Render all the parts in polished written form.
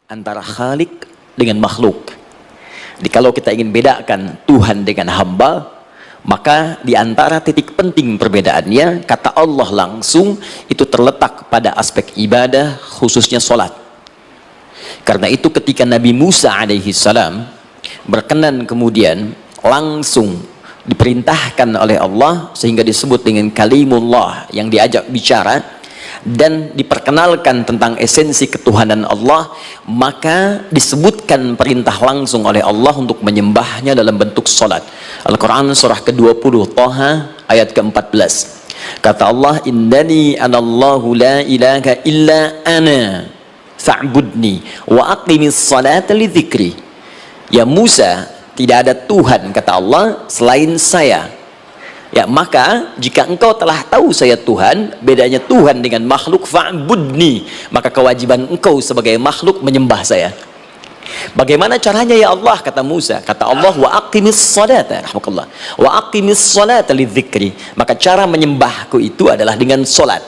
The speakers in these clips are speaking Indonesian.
antara Khalik dengan makhluk. Jadi kalau kita ingin bedakan Tuhan dengan hamba, maka di antara titik penting perbedaannya, kata Allah langsung itu terletak pada aspek ibadah, khususnya sholat. Karena itu ketika Nabi Musa alaihi salam berkenan kemudian langsung diperintahkan oleh Allah sehingga disebut dengan kalimullah, yang diajak bicara dan diperkenalkan tentang esensi ketuhanan Allah, maka disebutkan perintah langsung oleh Allah untuk menyembahnya dalam bentuk salat. Al-Quran surah ke-20 Thaha ayat ke-14, kata Allah, innani anallahu la ilaha illa ana fa'budni wa aqimis salata li dzikri. Ya Musa, tidak ada Tuhan, kata Allah, selain saya. Ya, maka jika engkau telah tahu saya Tuhan, bedanya Tuhan dengan makhluk, fa'budni, maka kewajiban engkau sebagai makhluk menyembah saya. Bagaimana caranya ya Allah, kata Musa, kata Allah, wa aqimis salata, rahmatullah, wa aqimis salata li dzikri, maka cara menyembahku itu adalah dengan salat.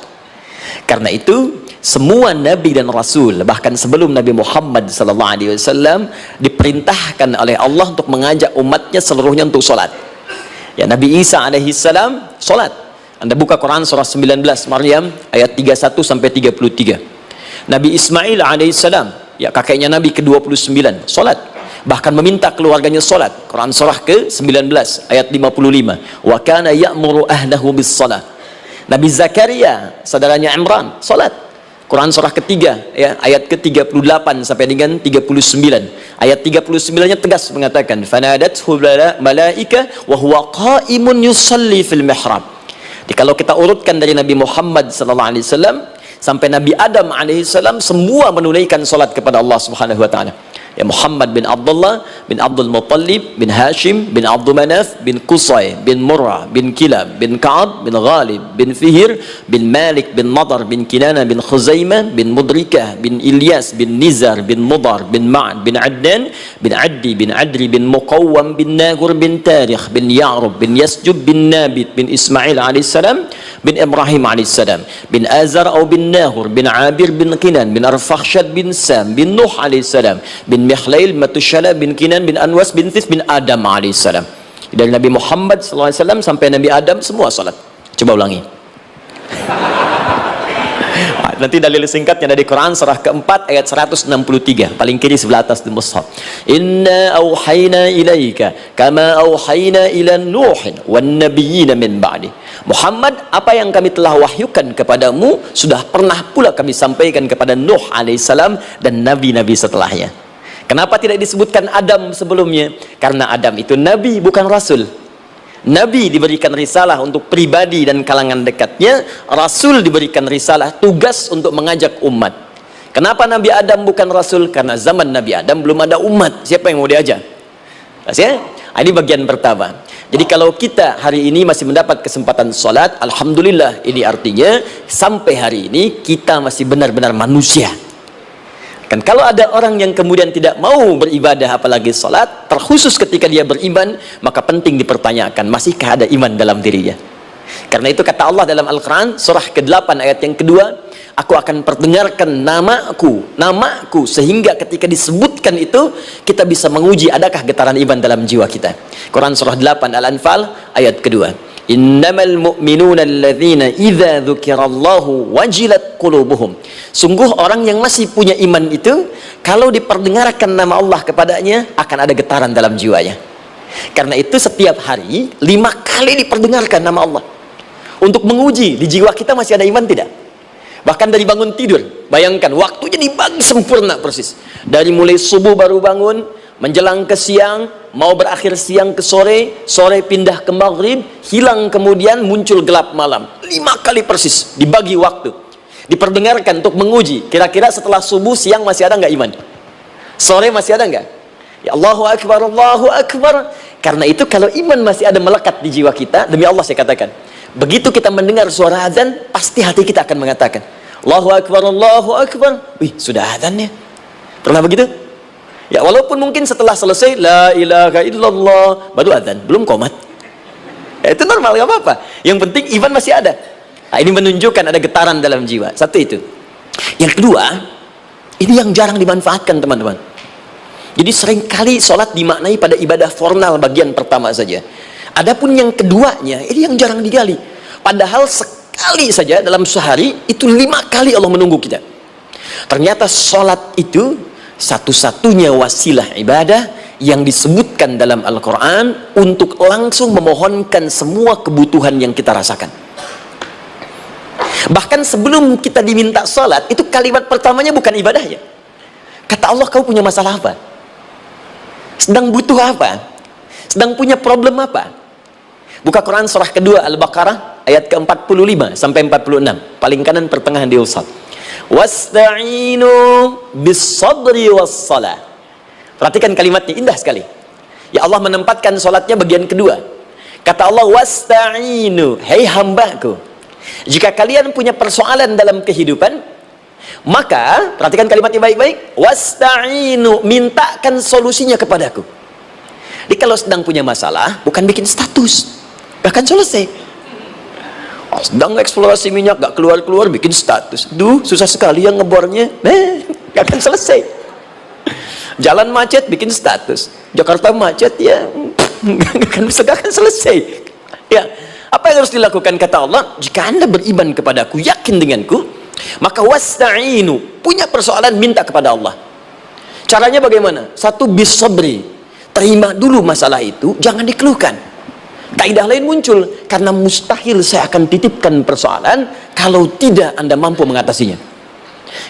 Karena itu semua nabi dan rasul, bahkan sebelum Nabi Muhammad SAW, diperintahkan oleh Allah untuk mengajak umatnya seluruhnya untuk sholat. Ya, Nabi Isa alaihissalam sholat. Anda buka Quran surah 19 Maryam ayat 31 sampai 33. Nabi Ismail alaihissalam, ya kakeknya Nabi ke-29, sholat. Bahkan meminta keluarganya sholat. Quran surah ke-19 ayat 55. Wa kana ya'muru ahlahu bis salah. Nabi Zakaria, saudaranya Imran, sholat. Quran surah ketiga, ya, ayat ke-38 sampai dengan 39. Ayat 39-nya tegas mengatakan, fanadathu malaika wa huwa qaimun yusalli fil mihrab. Jadi kalau kita urutkan dari Nabi Muhammad sallallahu alaihi wasallam sampai Nabi Adam alaihi salam, semua menunaikan salat kepada Allah Subhanahu wa taala. Ya, Muhammad bin Abdullah bin Abdul Muttalib bin Hashim bin Abdul Manaf bin Qusay bin Murrah bin Kilab bin Ka'ab bin Ghalib bin Fihir bin Malik bin Nadar bin Kinana bin Khuzaimah bin Mudrikah bin Ilyas bin Nizar bin Mudar bin Ma'ad bin Adnan bin Addi bin Adri bin Muqawwam bin Nagur bin Tarikh bin Ya'rub bin Yasjub bin Nabit bin Ismail alaihissalam bin Ibrahim alaihissalam bin Azar atau bin Nahur bin Abir bin Kinan bin Arfakhshad bin Sam bin Nuh alaihissalam bin Mikhlail Matushala bin Kinan bin Anwas bin Thith bin Adam alaihissalam. Dari Nabi Muhammad SAW sampai Nabi Adam semua salat. Coba ulangi. Nanti dalil singkatnya dari Quran surah keempat ayat 163, paling kiri sebelah atas di mushaf. Inna auhayna ilaika kama auhayna ila Nuhin wan nabiyyin min ba'di. Muhammad, apa yang kami telah wahyukan kepadamu sudah pernah pula kami sampaikan kepada Nuh alaihissalam dan nabi-nabi setelahnya. Kenapa tidak disebutkan Adam sebelumnya? Karena Adam itu nabi, bukan rasul. Nabi diberikan risalah untuk pribadi dan kalangan dekatnya, rasul diberikan risalah tugas untuk mengajak umat. Kenapa Nabi Adam bukan rasul? Karena zaman Nabi Adam belum ada umat. Siapa yang mau diajak? Ya? Ini bagian pertama. Jadi kalau kita hari ini masih mendapat kesempatan sholat, alhamdulillah, ini artinya sampai hari ini kita masih benar-benar manusia. Kan kalau ada orang yang kemudian tidak mau beribadah apalagi salat, terkhusus ketika dia beriman, maka penting dipertanyakan, masihkah ada iman dalam dirinya? Karena itu kata Allah dalam Al-Quran surah ke-8 ayat yang kedua, aku akan perdengarkan namaku sehingga ketika disebutkan itu kita bisa menguji adakah getaran iman dalam jiwa kita. Quran surah 8 Al-Anfal ayat kedua. Innamal mu'minuna alladzina idza dzukirallahu wajilat qulubuhum. Sungguh orang yang masih punya iman itu kalau diperdengarkan nama Allah kepadanya akan ada getaran dalam jiwanya. Karena itu setiap hari 5 kali diperdengarkan nama Allah untuk menguji di jiwa kita masih ada iman tidak. Bahkan dari bangun tidur, bayangkan waktunya dibagi sempurna persis. Dari mulai subuh baru bangun, menjelang ke siang, mau berakhir siang ke sore, sore pindah ke maghrib, hilang kemudian muncul gelap malam. 5 kali persis dibagi waktu, diperdengarkan untuk menguji. Kira-kira setelah subuh siang masih ada nggak iman? Sore masih ada nggak? Ya Allahu Akbar, Allahu Akbar. Karena itu kalau iman masih ada melekat di jiwa kita, demi Allah saya katakan, begitu kita mendengar suara azan, pasti hati kita akan mengatakan Allahu Akbar, Allahu Akbar. Wih, sudah azannya. Pernah begitu? Ya, walaupun mungkin setelah selesai la ilaha illallah baru azan, belum qomat. Ya, itu normal, gak apa-apa. Yang penting iman masih ada. Nah, ini menunjukkan ada getaran dalam jiwa. Satu itu. Yang kedua, Ini yang jarang dimanfaatkan teman-teman. Jadi seringkali sholat dimaknai pada ibadah formal bagian pertama saja. Adapun yang keduanya, ini yang jarang digali. Padahal sekali saja dalam sehari, itu 5 kali Allah menunggu kita. Ternyata sholat itu satu-satunya wasilah ibadah yang disebutkan dalam Al-Quran untuk langsung memohonkan semua kebutuhan yang kita rasakan. Bahkan sebelum kita diminta sholat, itu kalimat pertamanya bukan ibadahnya. Kata Allah, kau punya masalah apa? Sedang butuh apa? Sedang punya problem apa? Buka Quran surah kedua Al-Baqarah ayat ke-45 sampai 46, paling kanan pertengahan di usad. Wasta'inu bis-sabri was-salah. Perhatikan kalimatnya, indah sekali. Ya Allah menempatkan sholatnya bagian kedua. Kata Allah, wasta'inu, hei hambaku, jika kalian punya persoalan dalam kehidupan, maka perhatikan kalimatnya baik-baik, wasta'inu, mintakan solusinya kepadaku. Jadi kalau sedang punya masalah, bukan bikin status, bahkan selesai. Sedang eksplorasi minyak, gak keluar-keluar, bikin status. Duh, susah sekali yang ngebornya, gak akan selesai. Jalan macet, bikin status. Jakarta macet, ya gak akan selesai. Ya, apa yang harus dilakukan? Kata Allah, jika anda beriman kepadaku, yakin denganku, maka wasta'inu, punya persoalan, minta kepada Allah. Caranya bagaimana? Satu, bis-sabri, terima dulu masalah itu, jangan dikeluhkan. Kaidah lain muncul, karena mustahil saya akan titipkan persoalan kalau tidak anda mampu mengatasinya.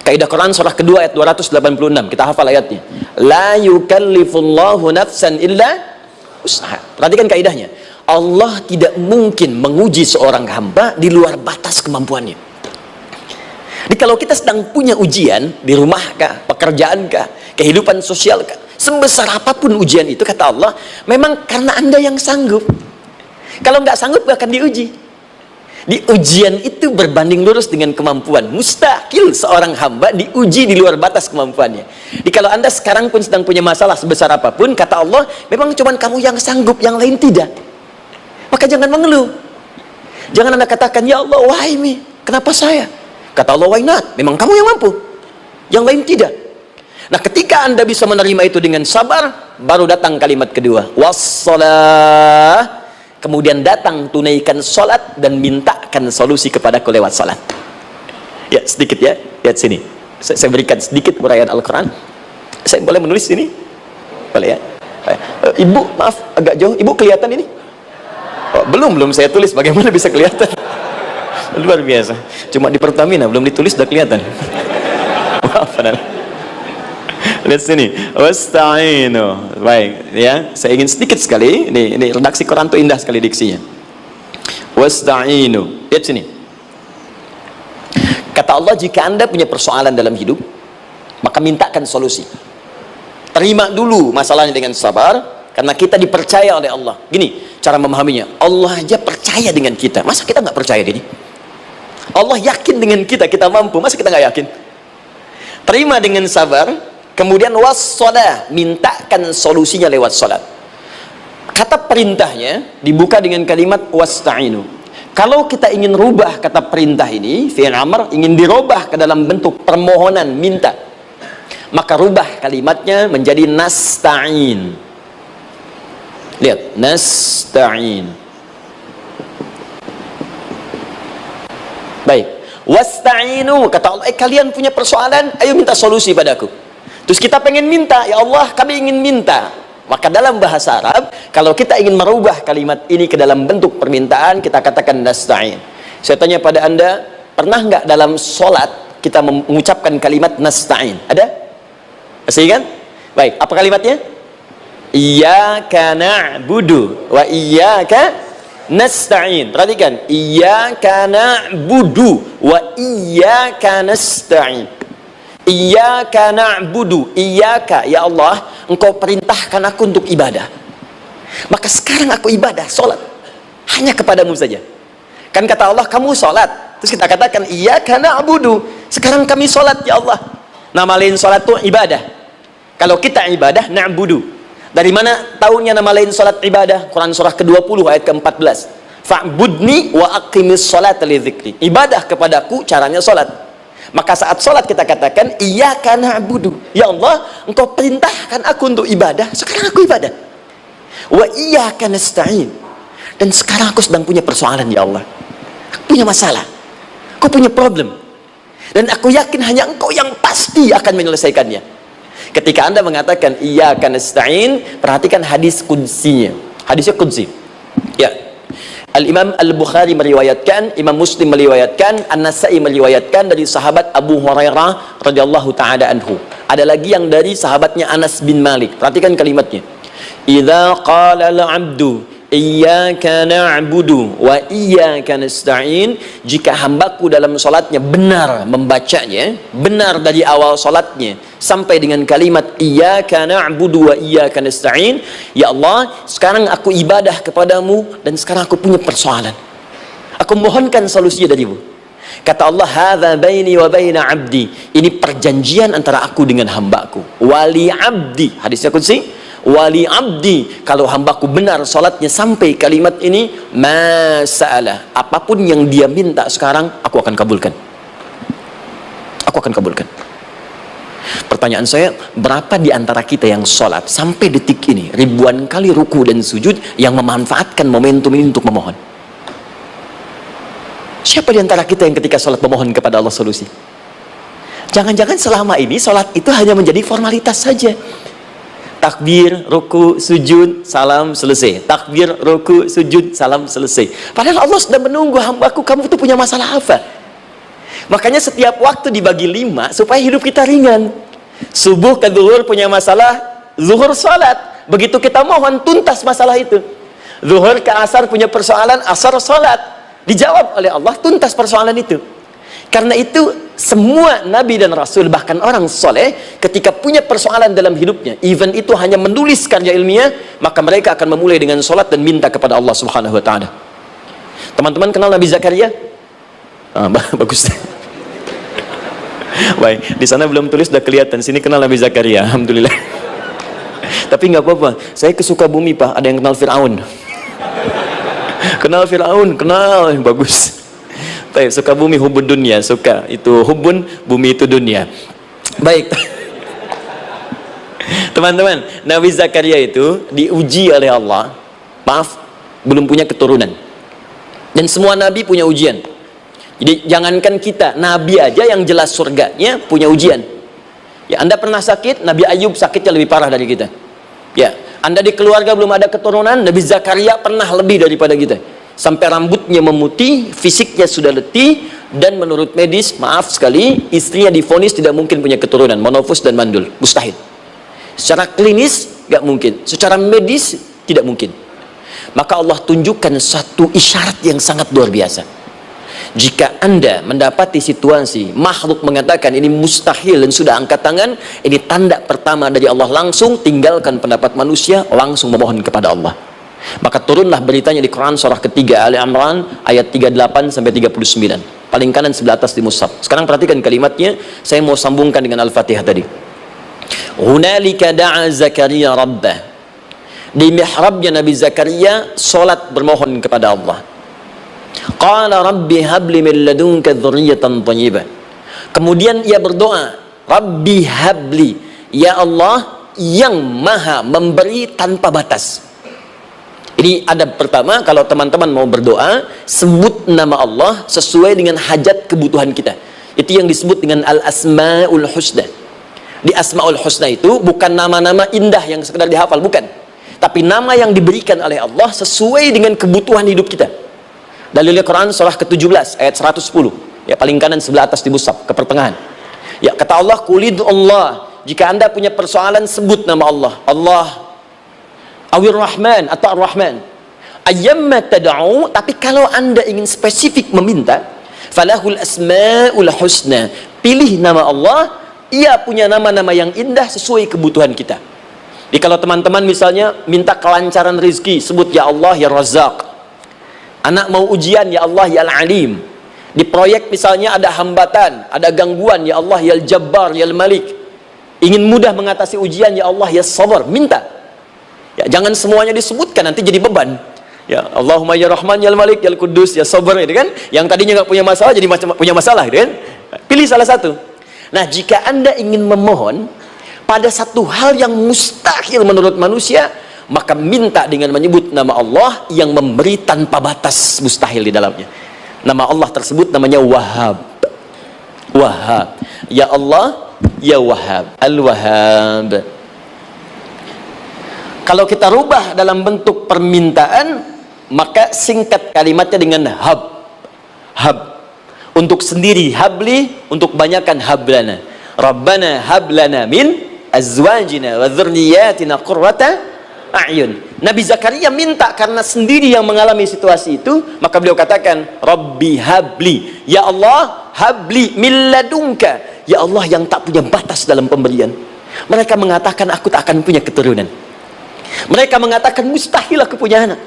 Kaidah Quran surah kedua ayat 286, kita hafal ayatnya. La yukallifullahu nafsan illa usaha. Perhatikan kaidahnya. Allah tidak mungkin menguji seorang hamba di luar batas kemampuannya. Jadi kalau kita sedang punya ujian di rumah kah, pekerjaan kah, kehidupan sosial kah, sebesar apapun ujian itu, kata Allah, memang karena anda yang sanggup. Kalau nggak sanggup gak akan diuji. Di ujian itu berbanding lurus dengan kemampuan. Mustahil seorang hamba diuji di luar batas kemampuannya. Jadi kalau anda sekarang pun sedang punya masalah sebesar apapun, kata Allah, memang cuma kamu yang sanggup, yang lain tidak. Maka jangan mengeluh. Jangan anda katakan, ya Allah, why me? Kenapa saya? Kata Allah, why not? Memang kamu yang mampu, yang lain tidak. Nah, ketika anda bisa menerima itu dengan sabar, baru datang kalimat kedua, wassalah. Kemudian datang, tunaikan sholat dan mintakan solusi kepadaku lewat sholat. Ya, sedikit ya, lihat sini. Saya berikan sedikit uraian Al-Quran. Saya boleh menulis ini? Boleh ya? Ibu, maaf, agak jauh. Ibu kelihatan ini? Oh, belum saya tulis, bagaimana bisa kelihatan? Luar biasa. Cuma di Pertamina, belum ditulis sudah kelihatan. Maaf, lihat sini, wasta'inu. Baik, ya, saya ingin sedikit sekali. Ini redaksi Quran itu indah sekali diksinya. Wasta'inu. Lihat sini. Kata Allah, jika anda punya persoalan dalam hidup, maka mintakan solusi. Terima dulu masalahnya dengan sabar, karena kita dipercaya oleh Allah. Gini cara memahaminya, Allah aja percaya dengan kita, masa kita nggak percaya diri? Allah yakin dengan kita, kita mampu, masa kita nggak yakin? Terima dengan sabar. Kemudian wassalah, mintakan solusinya lewat salat. Kata perintahnya dibuka dengan kalimat wasta'inu. Kalau kita ingin rubah kata perintah ini, fi'il amr, ingin dirubah ke dalam bentuk permohonan, minta, maka rubah kalimatnya menjadi nasta'in. Lihat, nasta'in. Baik, wasta'inu, kata Allah, kalian punya persoalan, ayo minta solusi padaku. Terus kita pengen minta, ya Allah, kami ingin minta. Maka dalam bahasa Arab, kalau kita ingin merubah kalimat ini ke dalam bentuk permintaan, kita katakan nasta'in. Saya tanya pada anda, pernah nggak dalam sholat kita mengucapkan kalimat nasta'in? Ada? Masih kan? Baik, apa kalimatnya? Iyyaka na'budu wa iyyaka nasta'in. Perhatikan, iyyaka na'budu wa iyyaka nasta'in. Iyyaka na'budu, iyyaka, ya Allah, engkau perintahkan aku untuk ibadah, maka sekarang aku ibadah, sholat hanya kepadamu saja. Kan kata Allah, kamu sholat, terus kita katakan iyyaka na'budu, sekarang kami sholat, ya Allah. Nama lain sholat itu ibadah. Kalau kita ibadah, na'budu. Dari mana tahunya nama lain sholat ibadah? Quran surah ke-20 ayat ke-14, fa'budni wa aqimis sholata li dzikri. Ibadah kepadaku caranya sholat. Maka saat sholat kita katakan, iyyaka na'budu, ya Allah, engkau perintahkan aku untuk ibadah, sekarang aku ibadah. Wa iyyaka nasta'in, dan sekarang aku sedang punya persoalan ya Allah, aku punya masalah, aku punya problem, dan aku yakin hanya engkau yang pasti akan menyelesaikannya. Ketika Anda mengatakan iyyaka nasta'in, perhatikan hadis qudsinya. Hadisnya qudsi. Ya. Al-Imam Al-Bukhari meriwayatkan, Imam Muslim meriwayatkan, An-Nasa'i meriwayatkan dari sahabat Abu Hurairah radhiyallahu taala anhu. Ada lagi yang dari sahabatnya Anas bin Malik. Perhatikan kalimatnya. Idza qala al-'abdu iyyaka na'budu wa iyyaka nasta'in, jika hambaku dalam salatnya benar membacanya, benar dari awal salatnya sampai dengan kalimat iyyaka na'budu wa iyyaka nasta'in, ya Allah, sekarang aku ibadah kepadamu dan sekarang aku punya persoalan, aku mohonkan solusinya darimu. Kata Allah, hadza baini wa baina 'abdi, ini perjanjian antara aku dengan hambaku. Wali 'abdi, hadisnya qudsi, wali abdi, kalau hambaku benar salatnya sampai kalimat ini, masalah, apapun yang dia minta sekarang aku akan kabulkan, aku akan kabulkan. Pertanyaan saya, berapa di antara kita yang salat sampai detik ini ribuan kali ruku dan sujud yang memanfaatkan momentum ini untuk memohon? Siapa di antara kita yang ketika salat memohon kepada Allah solusi? Jangan-jangan selama ini salat itu hanya menjadi formalitas saja. Takbir, ruku, sujud, salam, selesai. Takbir, ruku, sujud, salam, selesai. Padahal Allah sedang menunggu hambaku, kamu itu punya masalah apa? Makanya setiap waktu dibagi 5 supaya hidup kita ringan. Subuh ke zuhur punya masalah, zuhur salat. Begitu kita mohon, tuntas masalah itu. Zuhur ke asar punya persoalan, asar salat. Dijawab oleh Allah, tuntas persoalan itu. Karena itu semua nabi dan rasul, bahkan orang soleh, ketika punya persoalan dalam hidupnya, even itu hanya menulis karya ilmiah, maka mereka akan memulai dengan sholat dan minta kepada Allah Subhanahu Wa Taala. Teman-teman kenal Nabi Zakaria? Bagus. Baik, di sana belum tulis, sudah kelihatan. Sini kenal Nabi Zakaria, alhamdulillah. Tapi nggak apa-apa. Saya ke Sukabumi, Pak. Ada yang kenal Fir'aun? Kenal Fir'aun? Kenal, bagus. Baik, Sukabumi hubun dunia, suka itu hubun, bumi itu dunia. Baik. Teman-teman, Nabi Zakaria itu diuji oleh Allah. Maaf, belum punya keturunan. Dan semua nabi punya ujian. Jadi jangankan kita, nabi aja yang jelas surganya punya ujian. Ya, Anda pernah sakit, Nabi Ayub sakitnya lebih parah dari kita. Ya, Anda di keluarga belum ada keturunan, Nabi Zakaria pernah lebih daripada kita. Sampai rambutnya memutih, fisiknya sudah letih, dan menurut medis, maaf sekali, istrinya divonis tidak mungkin punya keturunan, monofus dan mandul, mustahil. Secara klinis gak mungkin, secara medis tidak mungkin. Maka Allah tunjukkan satu isyarat yang sangat luar biasa. Jika Anda mendapati situasi makhluk mengatakan ini mustahil dan sudah angkat tangan, ini tanda pertama dari Allah, langsung tinggalkan pendapat manusia, langsung memohon kepada Allah. Maka turunlah beritanya di Quran surah ketiga Ali Imran ayat 38 sampai 39, paling kanan sebelah atas di mushaf. Sekarang perhatikan kalimatnya, saya mau sambungkan dengan Al-Fatihah tadi. Hunalika da'a Zakaria rabbah, di mihrabnya Nabi Zakaria salat bermohon kepada Allah. Qala rabbi habli min ladunka dzurriyyatan thayyibah, kemudian ia berdoa, rabbi habli, ya Allah yang maha memberi tanpa batas. Ini adab pertama, kalau teman-teman mau berdoa, sebut nama Allah sesuai dengan hajat kebutuhan kita. Itu yang disebut dengan Al-Asma'ul Husna. Di Asma'ul Husna itu bukan nama-nama indah yang sekedar dihafal, bukan. Tapi nama yang diberikan oleh Allah sesuai dengan kebutuhan hidup kita. Dalilnya Quran surah ke-17 ayat 110. Ya, paling kanan sebelah atas di mushaf, ke pertengahan. Ya, kata Allah, qulid Allah. Jika Anda punya persoalan, sebut nama Allah. Allah Awir Rahman atau Ar-Rahman. Ayyamma tad'u, tapi kalau Anda ingin spesifik meminta, falahul asmaul husna. Pilih nama Allah, ia punya nama-nama yang indah sesuai kebutuhan kita. Jadi kalau teman-teman misalnya minta kelancaran rezeki, sebut ya Allah ya Razzaq. Anak mau ujian, ya Allah ya Al-Alim. Di proyek misalnya ada hambatan, ada gangguan, ya Allah ya Al-Jabbar ya Al-Malik. Ingin mudah mengatasi ujian, ya Allah ya Sabar, minta. Ya, jangan semuanya disebutkan, nanti jadi beban. Ya, Allahumma ya Rahman ya Malik ya Kudus ya Sabar, gitu kan? Yang tadinya nggak punya masalah jadi punya masalah, gitu kan? Pilih salah satu. Nah, jika Anda ingin memohon pada satu hal yang mustahil menurut manusia, maka minta dengan menyebut nama Allah yang memberi tanpa batas mustahil di dalamnya. Nama Allah tersebut namanya Wahhab. Wahhab. Ya Allah, ya Wahhab. Al-Wahhab. Kalau kita rubah dalam bentuk permintaan, maka singkat kalimatnya dengan hab. Hab. Untuk sendiri habli, untuk banyakkan hablana. Rabbana hablana min azwajina wa dzurriyyatina qurrata a'yun. Nabi Zakaria minta karena sendiri yang mengalami situasi itu, maka beliau katakan, Rabbi habli, ya Allah, habli min ladunka, ya Allah yang tak punya batas dalam pemberian. Mereka mengatakan aku tak akan punya keturunan. Mereka mengatakan mustahil aku punya anak.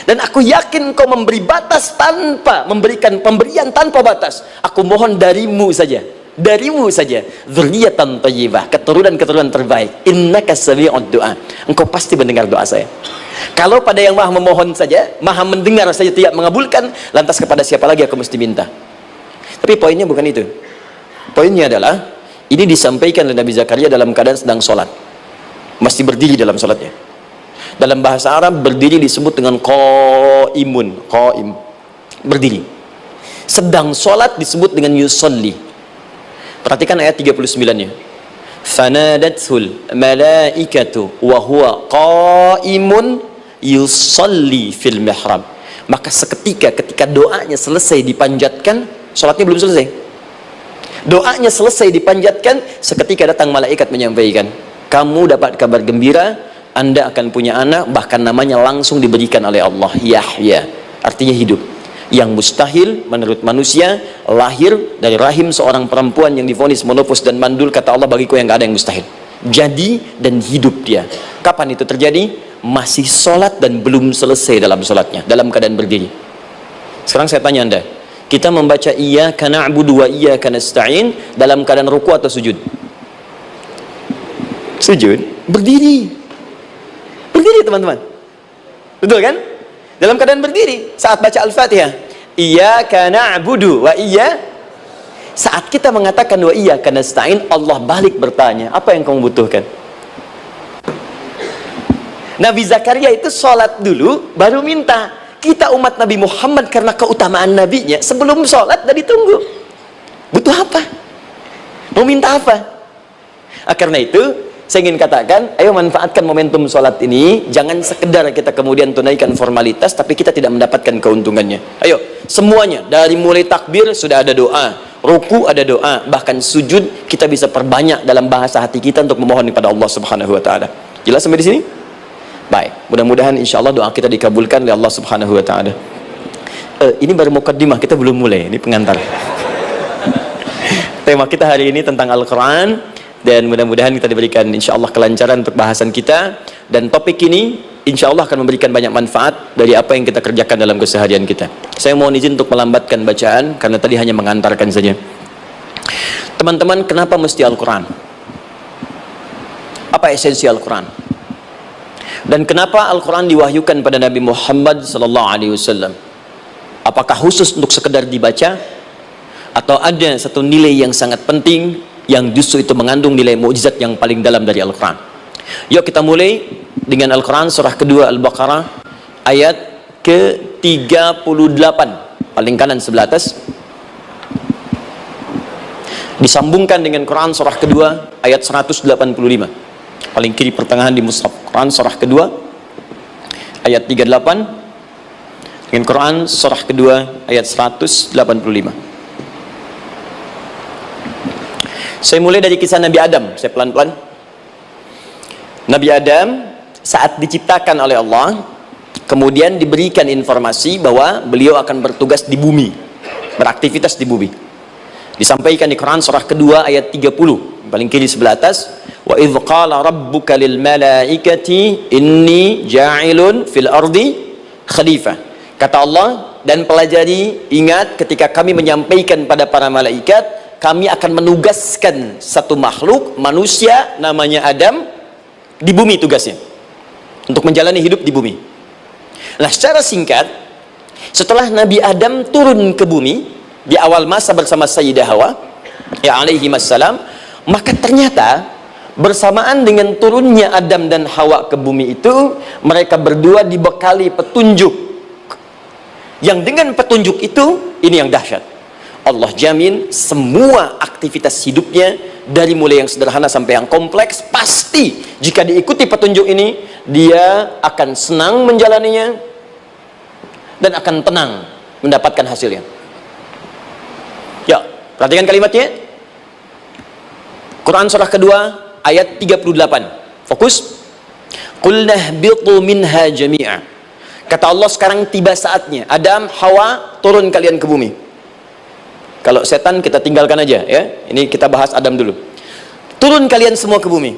Dan aku yakin kau memberi batas tanpa memberikan pemberian tanpa batas. Aku mohon darimu saja, darimu saja, dzurriyyatan thayyibah, keturunan-keturunan terbaik. Innaka sami'ud du'a, engkau pasti mendengar doa saya. Kalau pada yang maha memohon saja, maha mendengar saja tidak mengabulkan, lantas kepada siapa lagi aku mesti minta? Tapi poinnya bukan itu. Poinnya adalah ini disampaikan oleh Nabi Zakaria dalam keadaan sedang sholat, masih berdiri dalam sholatnya. Dalam bahasa Arab berdiri disebut dengan qaimun, qaim, berdiri. Sedang sholat disebut dengan yusalli. Perhatikan ayat 39-nya. Fanadathul malaikatu wa huwa qaimun yusalli fil mihrab. Maka seketika ketika doanya selesai dipanjatkan, sholatnya belum selesai. Doanya selesai dipanjatkan, seketika datang malaikat menyampaikan, kamu dapat kabar gembira, Anda akan punya anak, bahkan namanya langsung diberikan oleh Allah, Yahya, artinya hidup. Yang mustahil menurut manusia, lahir dari rahim seorang perempuan yang divonis menopause dan mandul, kata Allah, bagiku yang gak ada yang mustahil. Jadi dan hidup dia. Kapan itu terjadi? Masih sholat dan belum selesai dalam sholatnya, dalam keadaan berdiri. Sekarang saya tanya Anda, kita membaca iyyaka na'budu wa iyyaka nasta'in dalam keadaan ruku atau sujud? Sujud, berdiri. Berdiri teman-teman, betul kan? Dalam keadaan berdiri saat baca Al-Fatihah, iyyaka na'budu wa iyyaka. Saat kita mengatakan wa iyyaka nasta'in, Allah balik bertanya, apa yang kamu butuhkan? Nabi Zakaria itu sholat dulu baru minta. Kita umat Nabi Muhammad karena keutamaan nabinya, sebelum sholat dah ditunggu. Butuh apa? Mau minta apa? Karena itu saya ingin katakan, ayo manfaatkan momentum sholat ini. Jangan sekedar kita kemudian tunaikan formalitas, tapi kita tidak mendapatkan keuntungannya. Ayo, semuanya, dari mulai takbir sudah ada doa, ruku ada doa, bahkan sujud kita bisa perbanyak dalam bahasa hati kita untuk memohon kepada Allah Subhanahu Wa Taala. Jelas sampai di sini? Baik, mudah-mudahan insya Allah doa kita dikabulkan oleh Allah Subhanahu Wa Taala. Ini baru mukaddimah, kita belum mulai, ini pengantar. Tema kita hari ini tentang Al-Quran. Dan mudah-mudahan kita diberikan insya Allah kelancaran untuk bahasan kita. Dan topik ini insya Allah akan memberikan banyak manfaat dari apa yang kita kerjakan dalam keseharian kita. Saya mohon izin untuk melambatkan bacaan karena tadi hanya mengantarkan saja. Teman-teman, kenapa mesti Al-Quran? Apa esensi Al-Quran? Dan kenapa Al-Quran diwahyukan pada Nabi Muhammad SAW? Apakah khusus untuk sekedar dibaca? Atau ada satu nilai yang sangat penting yang justru itu mengandung nilai mukjizat yang paling dalam dari Al-Quran? Yuk kita mulai dengan Al-Quran surah kedua Al-Baqarah ayat ke-38, paling kanan sebelah atas, disambungkan dengan Quran surah kedua ayat 185, paling kiri pertengahan di mushaf. Quran surah kedua ayat 38 dengan Quran surah kedua ayat 185. Saya mulai dari kisah Nabi Adam, saya pelan-pelan. Nabi Adam saat diciptakan oleh Allah, kemudian diberikan informasi bahwa beliau akan bertugas di bumi, beraktivitas di bumi. Disampaikan di Quran surah kedua ayat 30, paling kiri sebelah atas. Wa idh qala rabbuka lil malaikati inni ja'ilun fil ardi khalifah. Kata Allah, dan pelajari, ingat ketika kami menyampaikan pada para malaikat, kami akan menugaskan satu makhluk manusia namanya Adam di bumi, tugasnya untuk menjalani hidup di bumi. Nah, secara singkat, setelah Nabi Adam turun ke bumi di awal masa bersama Sayyidah Hawa, ya alaihi wassalam, maka ternyata bersamaan dengan turunnya Adam dan Hawa ke bumi itu, mereka berdua dibekali petunjuk, yang dengan petunjuk itu, ini yang dahsyat, Allah jamin semua aktivitas hidupnya, dari mulai yang sederhana sampai yang kompleks, pasti jika diikuti petunjuk ini, dia akan senang menjalaninya dan akan tenang mendapatkan hasilnya. Ya, perhatikan kalimatnya. Quran surah kedua ayat 38. Fokus. Qul nahbitu minha jami'a. Kata Allah, sekarang tiba saatnya. Adam, Hawa, turun kalian ke bumi. Kalau setan kita tinggalkan aja ya. Ini kita bahas Adam dulu. Turun kalian semua ke bumi.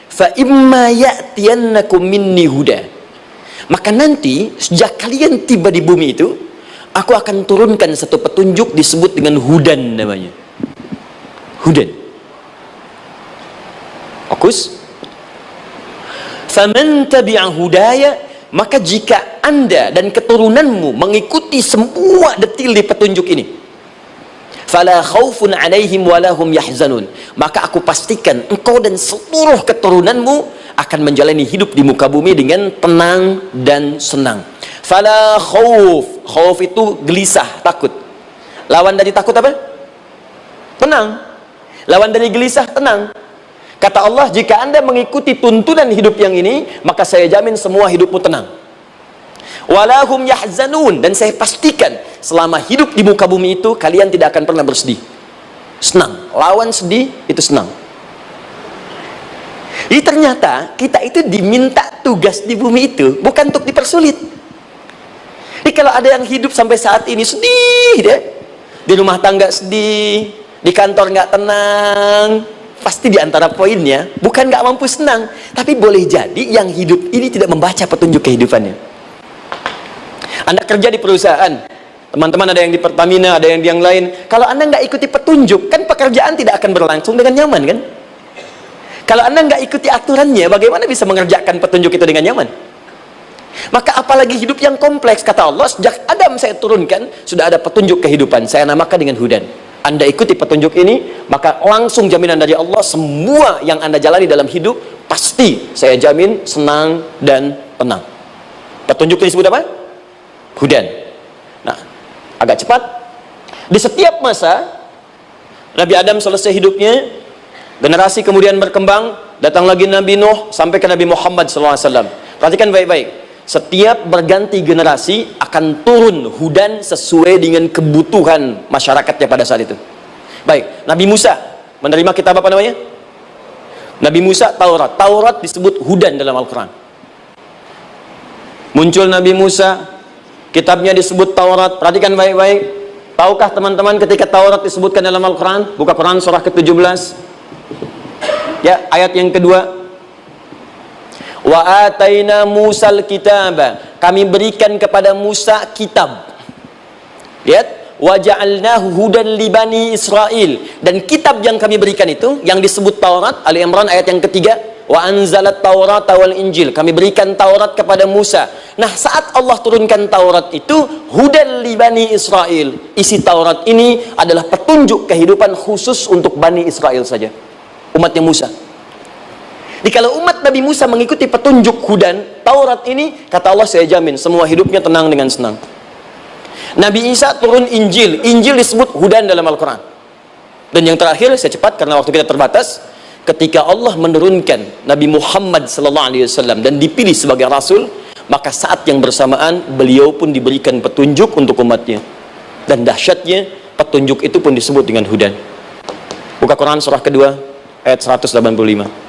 Fa imma ya'tiyannakum minni huda. Maka nanti sejak kalian tiba di bumi itu, aku akan turunkan satu petunjuk disebut dengan hudan namanya. Hudan. Fokus. Faman tabi'a hudaya, maka jika Anda dan keturunanmu mengikuti semua detil di petunjuk ini, fala khaufun 'alaihim wala hum yahzanun, maka aku pastikan engkau dan seluruh keturunanmu akan menjalani hidup di muka bumi dengan tenang dan senang. Fala khauf, khauf itu gelisah, takut. Lawan dari takut apa? Tenang. Lawan dari gelisah, tenang. Kata Allah, jika Anda mengikuti tuntunan hidup yang ini, maka saya jamin semua hidupmu tenang. Walahum yahzanun, dan saya pastikan selama hidup di muka bumi itu kalian tidak akan pernah bersedih. Senang. Lawan sedih itu senang. Jadi ternyata kita itu diminta tugas di bumi itu bukan untuk dipersulit. Jadi kalau ada yang hidup sampai saat ini sedih deh, di rumah tangga sedih, di kantor nggak tenang, pasti di antara poinnya bukan nggak mampu senang, tapi boleh jadi yang hidup ini tidak membaca petunjuk kehidupannya. Anda kerja di perusahaan, teman-teman ada yang di Pertamina, ada yang di yang lain. Kalau Anda nggak ikuti petunjuk, kan pekerjaan tidak akan berlangsung dengan nyaman, kan? Kalau Anda nggak ikuti aturannya, bagaimana bisa mengerjakan petunjuk itu dengan nyaman? Maka apalagi hidup yang kompleks, kata Allah, sejak Adam saya turunkan, sudah ada petunjuk kehidupan, saya namakan dengan hudan. Anda ikuti petunjuk ini, maka langsung jaminan dari Allah, semua yang Anda jalani dalam hidup, pasti saya jamin senang dan tenang. Petunjuk ini disebut apa? Hudan. Nah, agak cepat. Di setiap masa Nabi Adam selesai hidupnya, generasi kemudian berkembang, datang lagi Nabi Nuh sampai ke Nabi Muhammad SAW. Perhatikan baik-baik. Setiap berganti generasi akan turun hudan sesuai dengan kebutuhan masyarakatnya pada saat itu. Baik, Nabi Musa menerima kitab apa namanya? Nabi Musa Taurat. Taurat disebut hudan dalam Al-Quran. Muncul Nabi Musa, kitabnya disebut Taurat. Perhatikan baik-baik. Tahukah teman-teman ketika Taurat disebutkan dalam Al-Quran? Buka Quran surah ke-17. Ya, ayat yang kedua. Wa ataina Musal kitaba. Kami berikan kepada Musa kitab. Lihat. Wa ja'alnahu hudan li bani Israel. Dan kitab yang kami berikan itu, yang disebut Taurat, Ali Imran ayat yang ketiga. Wa anzalat Taurat wal Injil. Kami berikan Taurat kepada Musa. Nah, saat Allah turunkan Taurat itu, hudan li bani Israel. Isi Taurat ini adalah petunjuk kehidupan khusus untuk Bani Israel saja, umatnya Musa. Jadi kalau umat Nabi Musa mengikuti petunjuk hudan Taurat ini, kata Allah, saya jamin semua hidupnya tenang dengan senang. Nabi Isa turun Injil. Injil disebut hudan dalam Al-Quran. Dan yang terakhir, saya cepat karena waktu kita terbatas, ketika Allah menurunkan Nabi Muhammad SAW dan dipilih sebagai Rasul, maka saat yang bersamaan beliau pun diberikan petunjuk untuk umatnya. Dan dahsyatnya, petunjuk itu pun disebut dengan hudan. Buka Quran surah kedua ayat 185.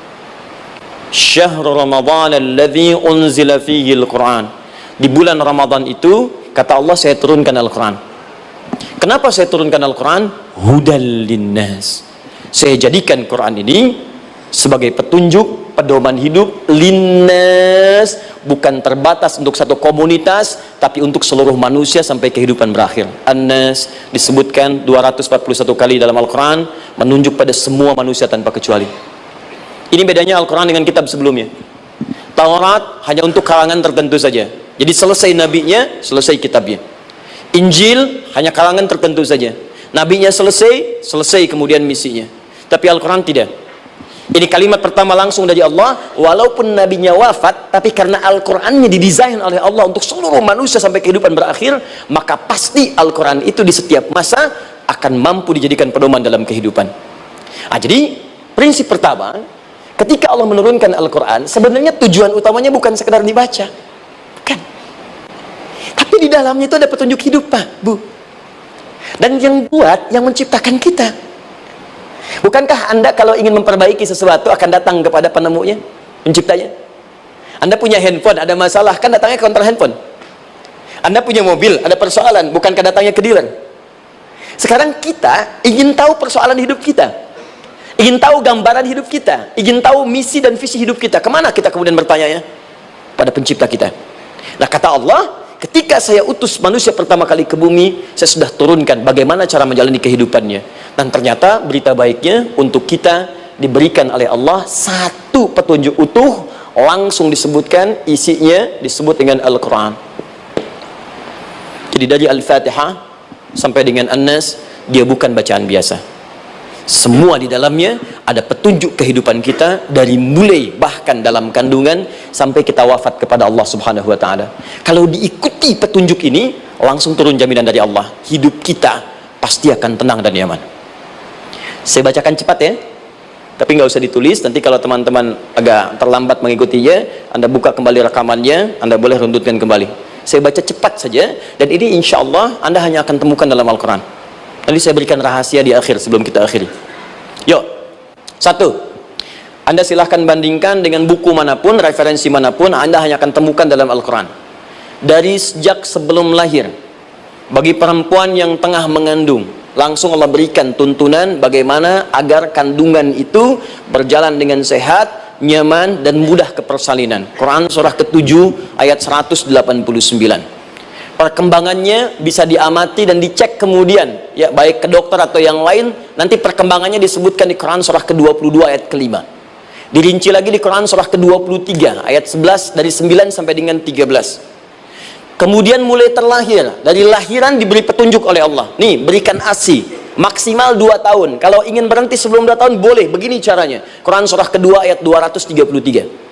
Syahrul Ramadan alladzi unzila fihi al-Quran. Di bulan Ramadan itu, kata Allah, saya turunkan Al-Quran. Kenapa saya turunkan Al-Quran? Hudal linnas. Saya jadikan Quran ini sebagai petunjuk, pedoman hidup linnas, bukan terbatas untuk satu komunitas, tapi untuk seluruh manusia sampai kehidupan berakhir. An-Nas disebutkan 241 kali dalam Al-Quran, menunjuk pada semua manusia tanpa kecuali. Ini bedanya Al-Quran dengan kitab sebelumnya. Taurat hanya untuk kalangan tertentu saja. Jadi selesai nabinya, selesai kitabnya. Injil hanya kalangan tertentu saja. Nabinya selesai kemudian misinya. Tapi Al-Quran tidak. Ini kalimat pertama langsung dari Allah, walaupun nabinya wafat, tapi karena Al-Qurannya didesain oleh Allah untuk seluruh manusia sampai kehidupan berakhir, maka pasti Al-Quran itu di setiap masa akan mampu dijadikan pedoman dalam kehidupan. Jadi prinsip pertama, ketika Allah menurunkan Al-Quran, sebenarnya tujuan utamanya bukan sekedar dibaca, bukan. Tapi di dalamnya itu ada petunjuk hidup, Pak, Bu. Dan yang buat, yang menciptakan kita. Bukankah Anda kalau ingin memperbaiki sesuatu akan datang kepada penemunya, penciptanya? Anda punya handphone, ada masalah, kan datangnya ke counter handphone. Anda punya mobil, ada persoalan, bukankah datangnya ke dealer? Sekarang kita ingin tahu persoalan hidup kita, ingin tahu gambaran hidup kita, ingin tahu misi dan visi hidup kita. Kemana kita kemudian bertanya? Pada pencipta kita. Nah, kata Allah, ketika saya utus manusia pertama kali ke bumi, saya sudah turunkan bagaimana cara menjalani kehidupannya. Dan ternyata berita baiknya untuk kita diberikan oleh Allah satu petunjuk utuh, langsung disebutkan, isinya disebut dengan Al-Quran. Jadi dari Al-Fatihah sampai dengan An-Nas, dia bukan bacaan biasa. Semua di dalamnya ada petunjuk kehidupan kita, dari mulai bahkan dalam kandungan sampai kita wafat kepada Allah Subhanahu wa Ta'ala. Kalau diikuti petunjuk ini, langsung turun jaminan dari Allah, hidup kita pasti akan tenang dan nyaman. Saya bacakan cepat ya, tapi nggak usah ditulis. Nanti kalau teman-teman agak terlambat mengikutinya, Anda buka kembali rekamannya, Anda boleh runtutkan kembali. Saya baca cepat saja, dan ini insya Allah Anda hanya akan temukan dalam Al-Quran. Nanti saya berikan rahasia di akhir sebelum kita akhiri. Yuk, satu, Anda silahkan bandingkan dengan buku manapun, referensi manapun, Anda hanya akan temukan dalam Al-Quran. Dari sejak sebelum lahir, bagi perempuan yang tengah mengandung, langsung Allah berikan tuntunan bagaimana agar kandungan itu berjalan dengan sehat, nyaman, dan mudah ke persalinan. Quran surah ke-7 ayat 189. Perkembangannya bisa diamati dan dicek kemudian, ya, baik ke dokter atau yang lain. Nanti perkembangannya disebutkan di Quran surah ke-22 ayat ke-5. Dirinci lagi di Quran surah ke-23 ayat 11, dari 9 sampai dengan 13. Kemudian mulai terlahir, dari lahiran diberi petunjuk oleh Allah. Nih, berikan ASI maksimal 2 tahun. Kalau ingin berhenti sebelum 2 tahun boleh, begini caranya. Quran surah kedua ayat 233.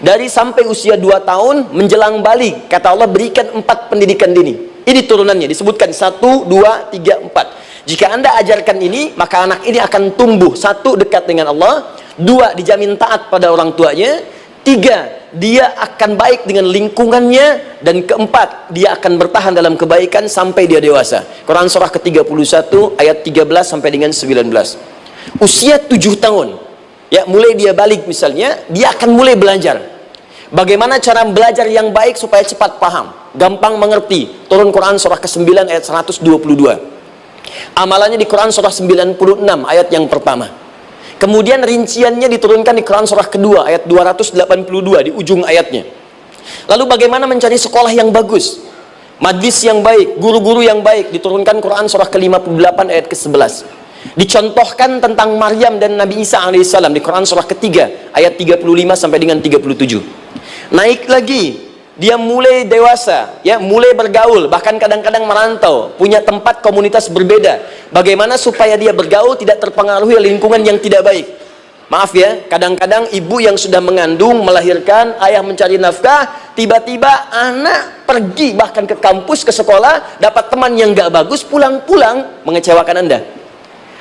Dari sampai usia 2 tahun menjelang balik, kata Allah berikan 4 pendidikan dini. Ini turunannya disebutkan 1, 2, 3, 4. Jika Anda ajarkan ini, maka anak ini akan tumbuh. 1, dekat dengan Allah. 2, dijamin taat pada orang tuanya. 3, dia akan baik dengan lingkungannya. Dan 4, dia akan bertahan dalam kebaikan sampai dia dewasa. Quran surah ke-31 ayat 13 sampai dengan 19. Usia 7 tahun, ya, mulai dia balik misalnya, dia akan mulai belajar bagaimana cara belajar yang baik supaya cepat paham, gampang mengerti. Turun Quran surah ke-9 ayat 122. Amalannya di Quran surah 96 ayat yang pertama. Kemudian rinciannya diturunkan di Quran surah kedua ayat 282 di ujung ayatnya. Lalu bagaimana mencari sekolah yang bagus, majlis yang baik, guru-guru yang baik, diturunkan Quran surah ke-58 ayat ke-11. Dicontohkan tentang Maryam dan Nabi Isa alaihissalam di Quran surah ketiga ayat 35 sampai dengan 37. Naik lagi, dia mulai dewasa, ya, mulai bergaul, bahkan kadang-kadang merantau, punya tempat komunitas berbeda. Bagaimana supaya dia bergaul tidak terpengaruhi lingkungan yang tidak baik. Maaf ya, kadang-kadang ibu yang sudah mengandung, melahirkan, ayah mencari nafkah, tiba-tiba anak pergi bahkan ke kampus, ke sekolah, dapat teman yang gak bagus, pulang-pulang mengecewakan Anda.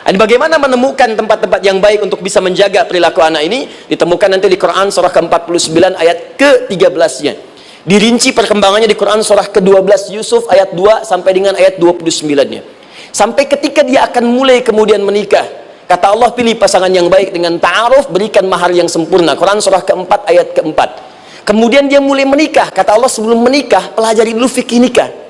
Dan bagaimana menemukan tempat-tempat yang baik untuk bisa menjaga perilaku anak ini? Ditemukan nanti di Quran surah ke-49 ayat ke-13-nya. Dirinci perkembangannya di Quran surah ke-12 Yusuf ayat 2 sampai dengan ayat 29-nya. Sampai ketika dia akan mulai kemudian menikah, kata Allah, pilih pasangan yang baik dengan ta'aruf, berikan mahar yang sempurna. Quran surah ke-4 ayat ke-4. Kemudian dia mulai menikah, kata Allah, sebelum menikah pelajari dulu fikih nikah.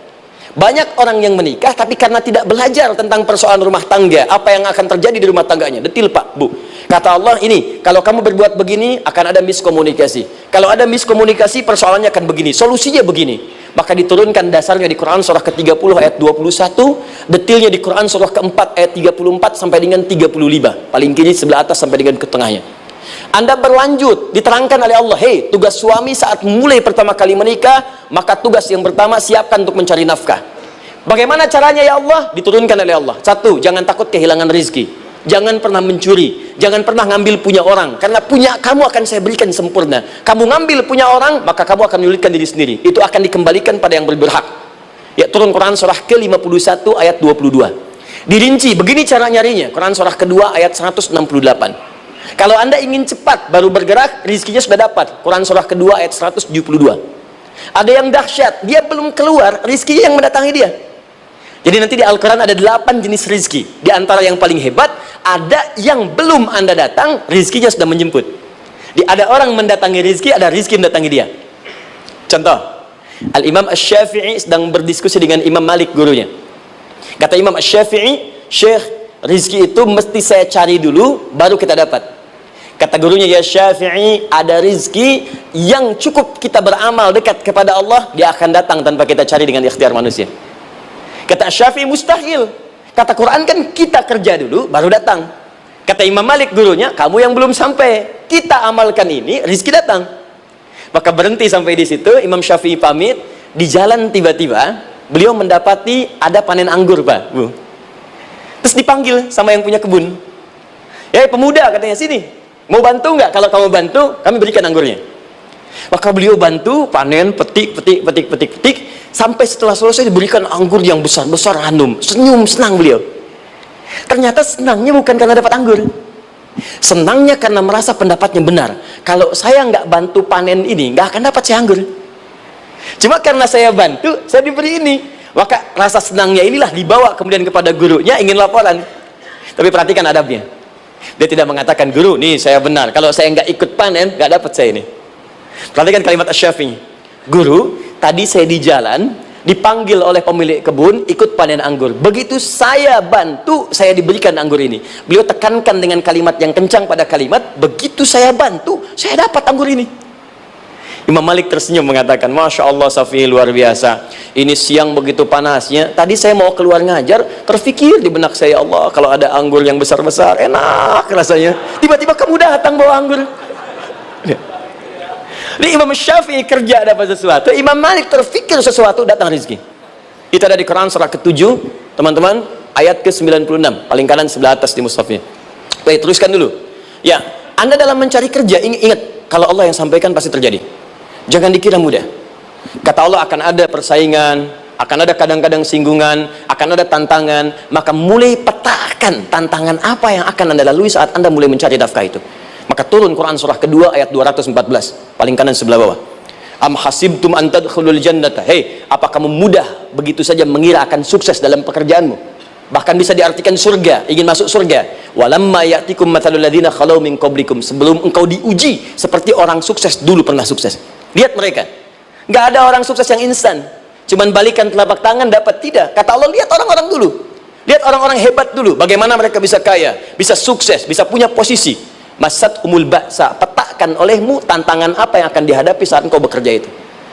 Banyak orang yang menikah tapi karena tidak belajar tentang persoalan rumah tangga, apa yang akan terjadi di rumah tangganya. Detil Pak, Bu. Kata Allah, ini kalau kamu berbuat begini akan ada miskomunikasi. Kalau ada miskomunikasi persoalannya akan begini, solusinya begini. Maka diturunkan dasarnya di Quran surah ke-30 ayat 21, detilnya di Quran surah ke-4 ayat 34 sampai dengan 35. Paling kiri sebelah atas sampai dengan ke tengahnya. Anda berlanjut, diterangkan oleh Allah, hei, tugas suami saat mulai pertama kali menikah, maka tugas yang pertama siapkan untuk mencari nafkah. Bagaimana caranya ya Allah? Diturunkan oleh Allah. Satu, jangan takut kehilangan rizki. Jangan pernah mencuri. Jangan pernah ngambil punya orang. Karena punya kamu akan saya berikan sempurna. Kamu ngambil punya orang, maka kamu akan menyulitkan diri sendiri. Itu akan dikembalikan pada yang berhak. Ya, turun Quran surah ke-51 ayat 22. Dirinci, begini cara nyarinya. Quran surah kedua ayat 168. Kalau Anda ingin cepat baru bergerak, rizkinya sudah dapat. Quran surah kedua ayat 172. Ada yang dahsyat, dia belum keluar, rizkinya yang mendatangi dia. Jadi nanti di Al-Quran ada 8 jenis rizki. Di antara yang paling hebat, ada yang belum Anda datang, rizkinya sudah menjemput. Ada orang mendatangi rizki, ada rizki mendatangi dia. Contoh, Al-Imam Asy-Syafi'i sedang berdiskusi dengan Imam Malik, gurunya. Kata Imam Asy-Syafi'i, Syekh, rizki itu mesti saya cari dulu, baru kita dapat. Kata gurunya, ya Syafi'i, ada rizki yang cukup kita beramal dekat kepada Allah, dia akan datang tanpa kita cari dengan ikhtiar manusia. Kata Syafi'i, mustahil. Kata Quran kan kita kerja dulu baru datang. Kata Imam Malik, gurunya, kamu yang belum sampai, kita amalkan ini, rizki datang. Maka berhenti sampai di situ. Imam Syafi'i pamit. Di jalan tiba-tiba beliau mendapati ada panen anggur, Pak, Bu. Terus dipanggil sama yang punya kebun. Ya pemuda, katanya, sini, mau bantu nggak? Kalau kamu bantu, kami berikan anggurnya. Maka beliau bantu panen, petik, sampai setelah selesai diberikan anggur yang besar-besar, hanum, senyum, senang beliau. Ternyata senangnya bukan karena dapat anggur, senangnya karena merasa pendapatnya benar. Kalau saya nggak bantu panen ini, nggak akan dapat saya anggur. Cuma karena saya bantu, saya diberi ini. Maka rasa senangnya inilah dibawa kemudian kepada gurunya, ingin laporan. Tapi perhatikan adabnya. Dia tidak mengatakan, guru, nih saya benar, kalau saya nggak ikut panen, nggak dapat saya ini. Perhatikan kalimat Asy-Syafi'i. Guru, tadi saya di jalan, dipanggil oleh pemilik kebun, ikut panen anggur. Begitu saya bantu, saya diberikan anggur ini. Beliau tekankan dengan kalimat yang kencang pada kalimat, begitu saya bantu, saya dapat anggur ini. Imam Malik tersenyum mengatakan, Masya Allah Syafi'i, luar biasa. Ini siang begitu panasnya, tadi saya mau keluar ngajar, terfikir di benak saya, Allah, kalau ada anggur yang besar-besar, enak rasanya. Tiba-tiba kamu datang bawa anggur. Ini Imam Syafi'i kerja dapat sesuatu, Imam Malik terfikir sesuatu, datang rezeki. Itu ada di Quran surah ke-7, teman-teman, ayat ke-96, paling kanan sebelah atas di mushafnya. Baik, teruskan dulu. Ya, Anda dalam mencari kerja, ingat, kalau Allah yang sampaikan pasti terjadi. Jangan dikira mudah. Kata Allah akan ada persaingan, akan ada kadang-kadang singgungan, akan ada tantangan, maka mulai petakan tantangan apa yang akan Anda lalui saat Anda mulai mencari nafkah itu. Maka turun Quran surah kedua ayat 214, paling kanan sebelah bawah. Am hasibtum an tadkhulul jannata. Hei, apa kamu mudah begitu saja mengira akan sukses dalam pekerjaanmu? Bahkan bisa diartikan surga, ingin masuk surga. Walamma ya'tikum mathalul ladzina khalau min qablikum. Sebelum engkau diuji seperti orang sukses dulu pernah sukses. Lihat mereka. Enggak ada orang sukses yang instan. Cuman balikan telapak tangan dapat, tidak. Kata Allah, lihat orang-orang dulu. Lihat orang-orang hebat dulu, bagaimana mereka bisa kaya, bisa sukses, bisa punya posisi. Masat umul ba'sa, petakan olehmu tantangan apa yang akan dihadapi saat engkau bekerja itu.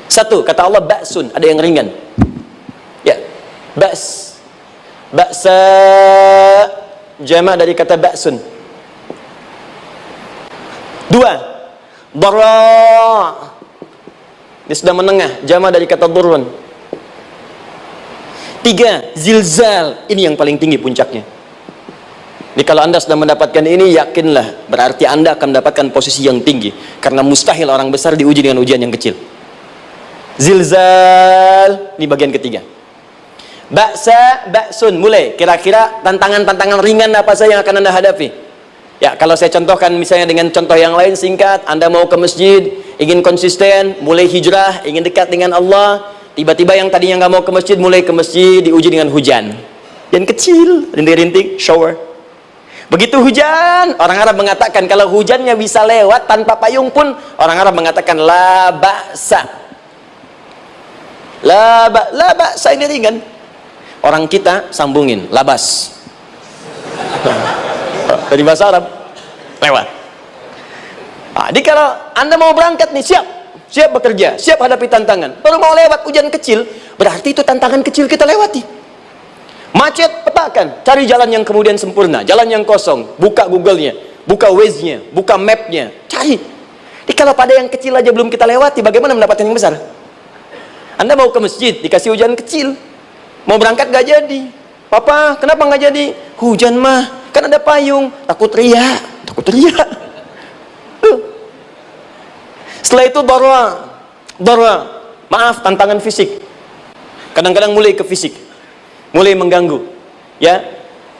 Satu, kata Allah, ba'sun, ada yang ringan. Ya, ba's, ba'sa, jama' dari kata ba'sun. Dua, dara', dia sudah menengah, jama' dari kata durun. Tiga, zilzal, ini yang paling tinggi puncaknya. Jadi kalau Anda sudah mendapatkan ini, yakinlah, berarti Anda akan mendapatkan posisi yang tinggi. Karena mustahil orang besar diuji dengan ujian yang kecil. Zilzal, ini bagian ketiga. Ba'sa, ba'sun, mulai. Kira-kira tantangan-tantangan ringan apa saja yang akan Anda hadapi? Ya, kalau saya contohkan misalnya dengan contoh yang lain singkat, Anda mau ke masjid, ingin konsisten, mulai hijrah, ingin dekat dengan Allah, tiba-tiba yang tadinya nggak mau ke masjid, mulai ke masjid, diuji dengan hujan. Dan kecil, rintik-rintik, shower. Begitu hujan, orang Arab mengatakan kalau hujannya bisa lewat tanpa payung pun, orang Arab mengatakan la ba'sa. La ba'sa ini ringan. Orang kita sambungin labas. Dari bahasa Arab lewat. Jadi kalau Anda mau berangkat nih, siap bekerja, siap hadapi tantangan. Baru mau lewat hujan kecil, berarti itu tantangan kecil kita lewati. Macet, petakan, cari jalan yang kemudian sempurna, jalan yang kosong, buka Google-nya, buka Waze-nya, buka map-nya, cari. Jadi kalau pada yang kecil aja belum kita lewati, bagaimana mendapatkan yang besar? Anda mau ke masjid, dikasih hujan kecil, Mau berangkat gak jadi. Papa, kenapa gak jadi? Hujan mah, kan ada payung. Takut riak. Setelah itu darwa, maaf, tantangan fisik. Kadang-kadang mulai ke fisik, mulai mengganggu. Ya,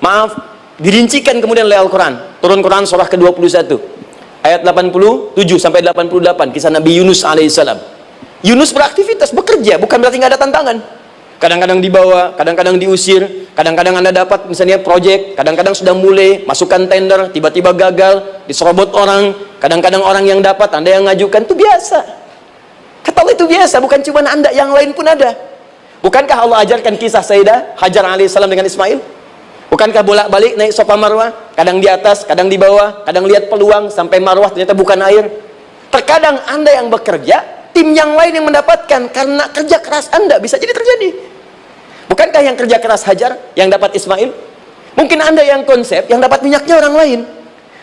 maaf, dirincikan kemudian oleh Al-Quran. Turun Quran surah ke-21 ayat 87 sampai 88, kisah Nabi Yunus alaihissalam. Yunus beraktivitas, bekerja, bukan berarti nggak ada tantangan. Kadang-kadang dibawa, kadang-kadang diusir, kadang-kadang Anda dapat misalnya proyek, kadang-kadang sudah mulai masukkan tender, tiba-tiba gagal, diserobot orang, kadang-kadang orang yang dapat, Anda yang ngajukan, itu biasa. Kata Allah itu biasa, bukan cuma Anda, yang lain pun ada. Bukankah Allah ajarkan kisah Sayyidah Hajar alaihissalam dengan Ismail? Bukankah bolak-balik naik Safa Marwah, kadang di atas, kadang di bawah, kadang lihat peluang sampai Marwah ternyata bukan air. Terkadang Anda yang bekerja, tim yang lain yang mendapatkan karena kerja keras Anda, bisa jadi terjadi. Bukankah yang kerja keras Hajar yang dapat Ismail? Mungkin Anda yang konsep, yang dapat minyaknya orang lain.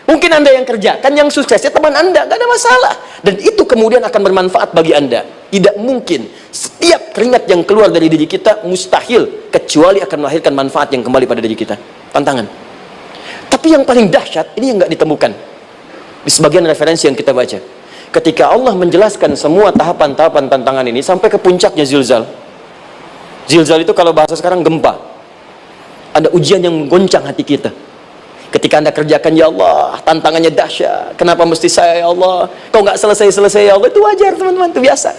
Mungkin Anda yang kerjakan, yang suksesnya teman Anda, nggak ada masalah. Dan itu kemudian akan bermanfaat bagi Anda. Tidak mungkin setiap keringat yang keluar dari diri kita mustahil, kecuali akan melahirkan manfaat yang kembali pada diri kita. Tantangan. Tapi yang paling dahsyat, ini yang nggak ditemukan di sebagian referensi yang kita baca. Ketika Allah menjelaskan semua tahapan-tahapan tantangan ini sampai ke puncaknya zilzal. Zilzal itu kalau bahasa sekarang gempa. Ada ujian yang menggoncang hati kita. Ketika Anda kerjakan, ya Allah, tantangannya dahsyat. Kenapa mesti saya, ya Allah? Kau nggak selesai-selesai, ya Allah. Itu wajar, teman-teman, itu biasa.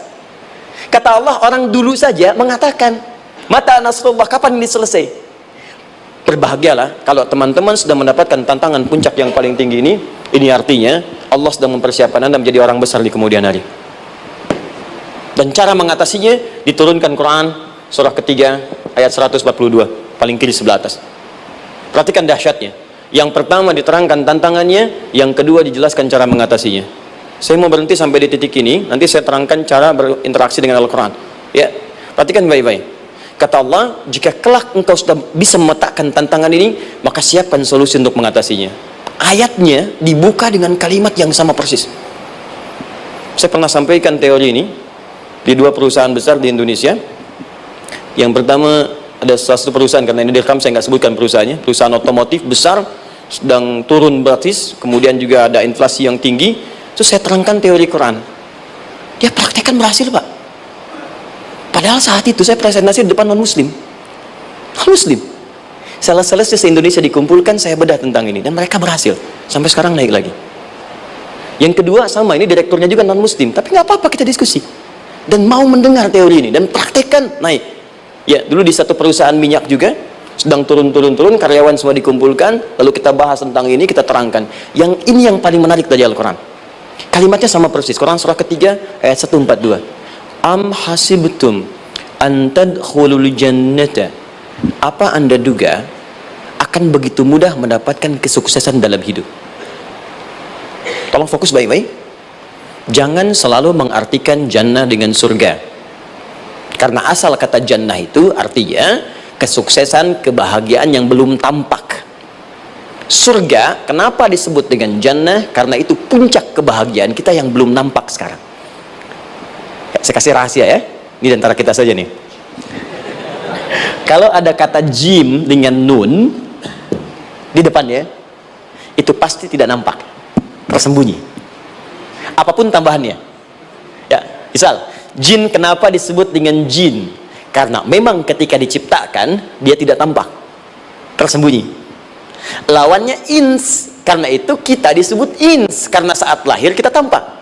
Kata Allah, orang dulu saja mengatakan, mata nasrullah, kapan ini selesai? Berbahagialah kalau teman-teman sudah mendapatkan tantangan puncak yang paling tinggi ini. Ini artinya Allah sedang mempersiapkan Anda menjadi orang besar di kemudian hari. Dan cara mengatasinya diturunkan Quran surah ketiga ayat 142, paling kiri sebelah atas. Perhatikan dahsyatnya. Yang pertama diterangkan tantangannya, yang kedua dijelaskan cara mengatasinya. Saya mau berhenti sampai di titik ini, nanti saya terangkan cara berinteraksi dengan Al-Quran. Ya, perhatikan baik-baik. Kata Allah, jika kelak engkau sudah bisa memetakan tantangan ini, maka siapkan solusi untuk mengatasinya. Ayatnya dibuka dengan kalimat yang sama persis. Saya pernah sampaikan teori ini di dua perusahaan besar di Indonesia. Yang pertama, ada salah satu perusahaan, karena ini direkam saya nggak sebutkan perusahaannya, perusahaan otomotif besar, sedang turun gratis, kemudian juga ada inflasi yang tinggi. Terus saya terangkan teori Quran. Dia praktekkan berhasil, Pak. Padahal saat itu saya presentasi di depan non-muslim. Non-muslim. Sales-sales se-Indonesia dikumpulkan, saya bedah tentang ini, dan mereka berhasil. Sampai sekarang naik lagi. Yang kedua sama, ini direkturnya juga non-muslim, tapi nggak apa-apa, kita diskusi. Dan mau mendengar teori ini, dan praktekkan, naik. Ya, dulu di satu perusahaan minyak juga, sedang turun, karyawan semua dikumpulkan, lalu kita bahas tentang ini, kita terangkan. Yang ini yang paling menarik dari Al-Quran. Kalimatnya sama persis, Quran surah ketiga, ayat 142. Am hasibtum an tadkhulul jannata. Apa Anda duga akan begitu mudah mendapatkan kesuksesan dalam hidup? Tolong fokus baik-baik. Jangan selalu mengartikan jannah dengan surga. Karena asal kata jannah itu artinya kesuksesan, kebahagiaan yang belum tampak. Surga, kenapa disebut dengan jannah? Karena itu puncak kebahagiaan kita yang belum nampak sekarang. Ya, saya kasih rahasia ya. Ini antara kita saja nih. Kalau ada kata jim dengan nun di depannya, itu pasti tidak nampak, tersembunyi. Apapun tambahannya. Ya, misal jin, kenapa disebut dengan jin? Karena memang ketika diciptakan dia tidak tampak, tersembunyi. Lawannya ins, karena itu kita disebut ins, karena saat lahir kita tampak.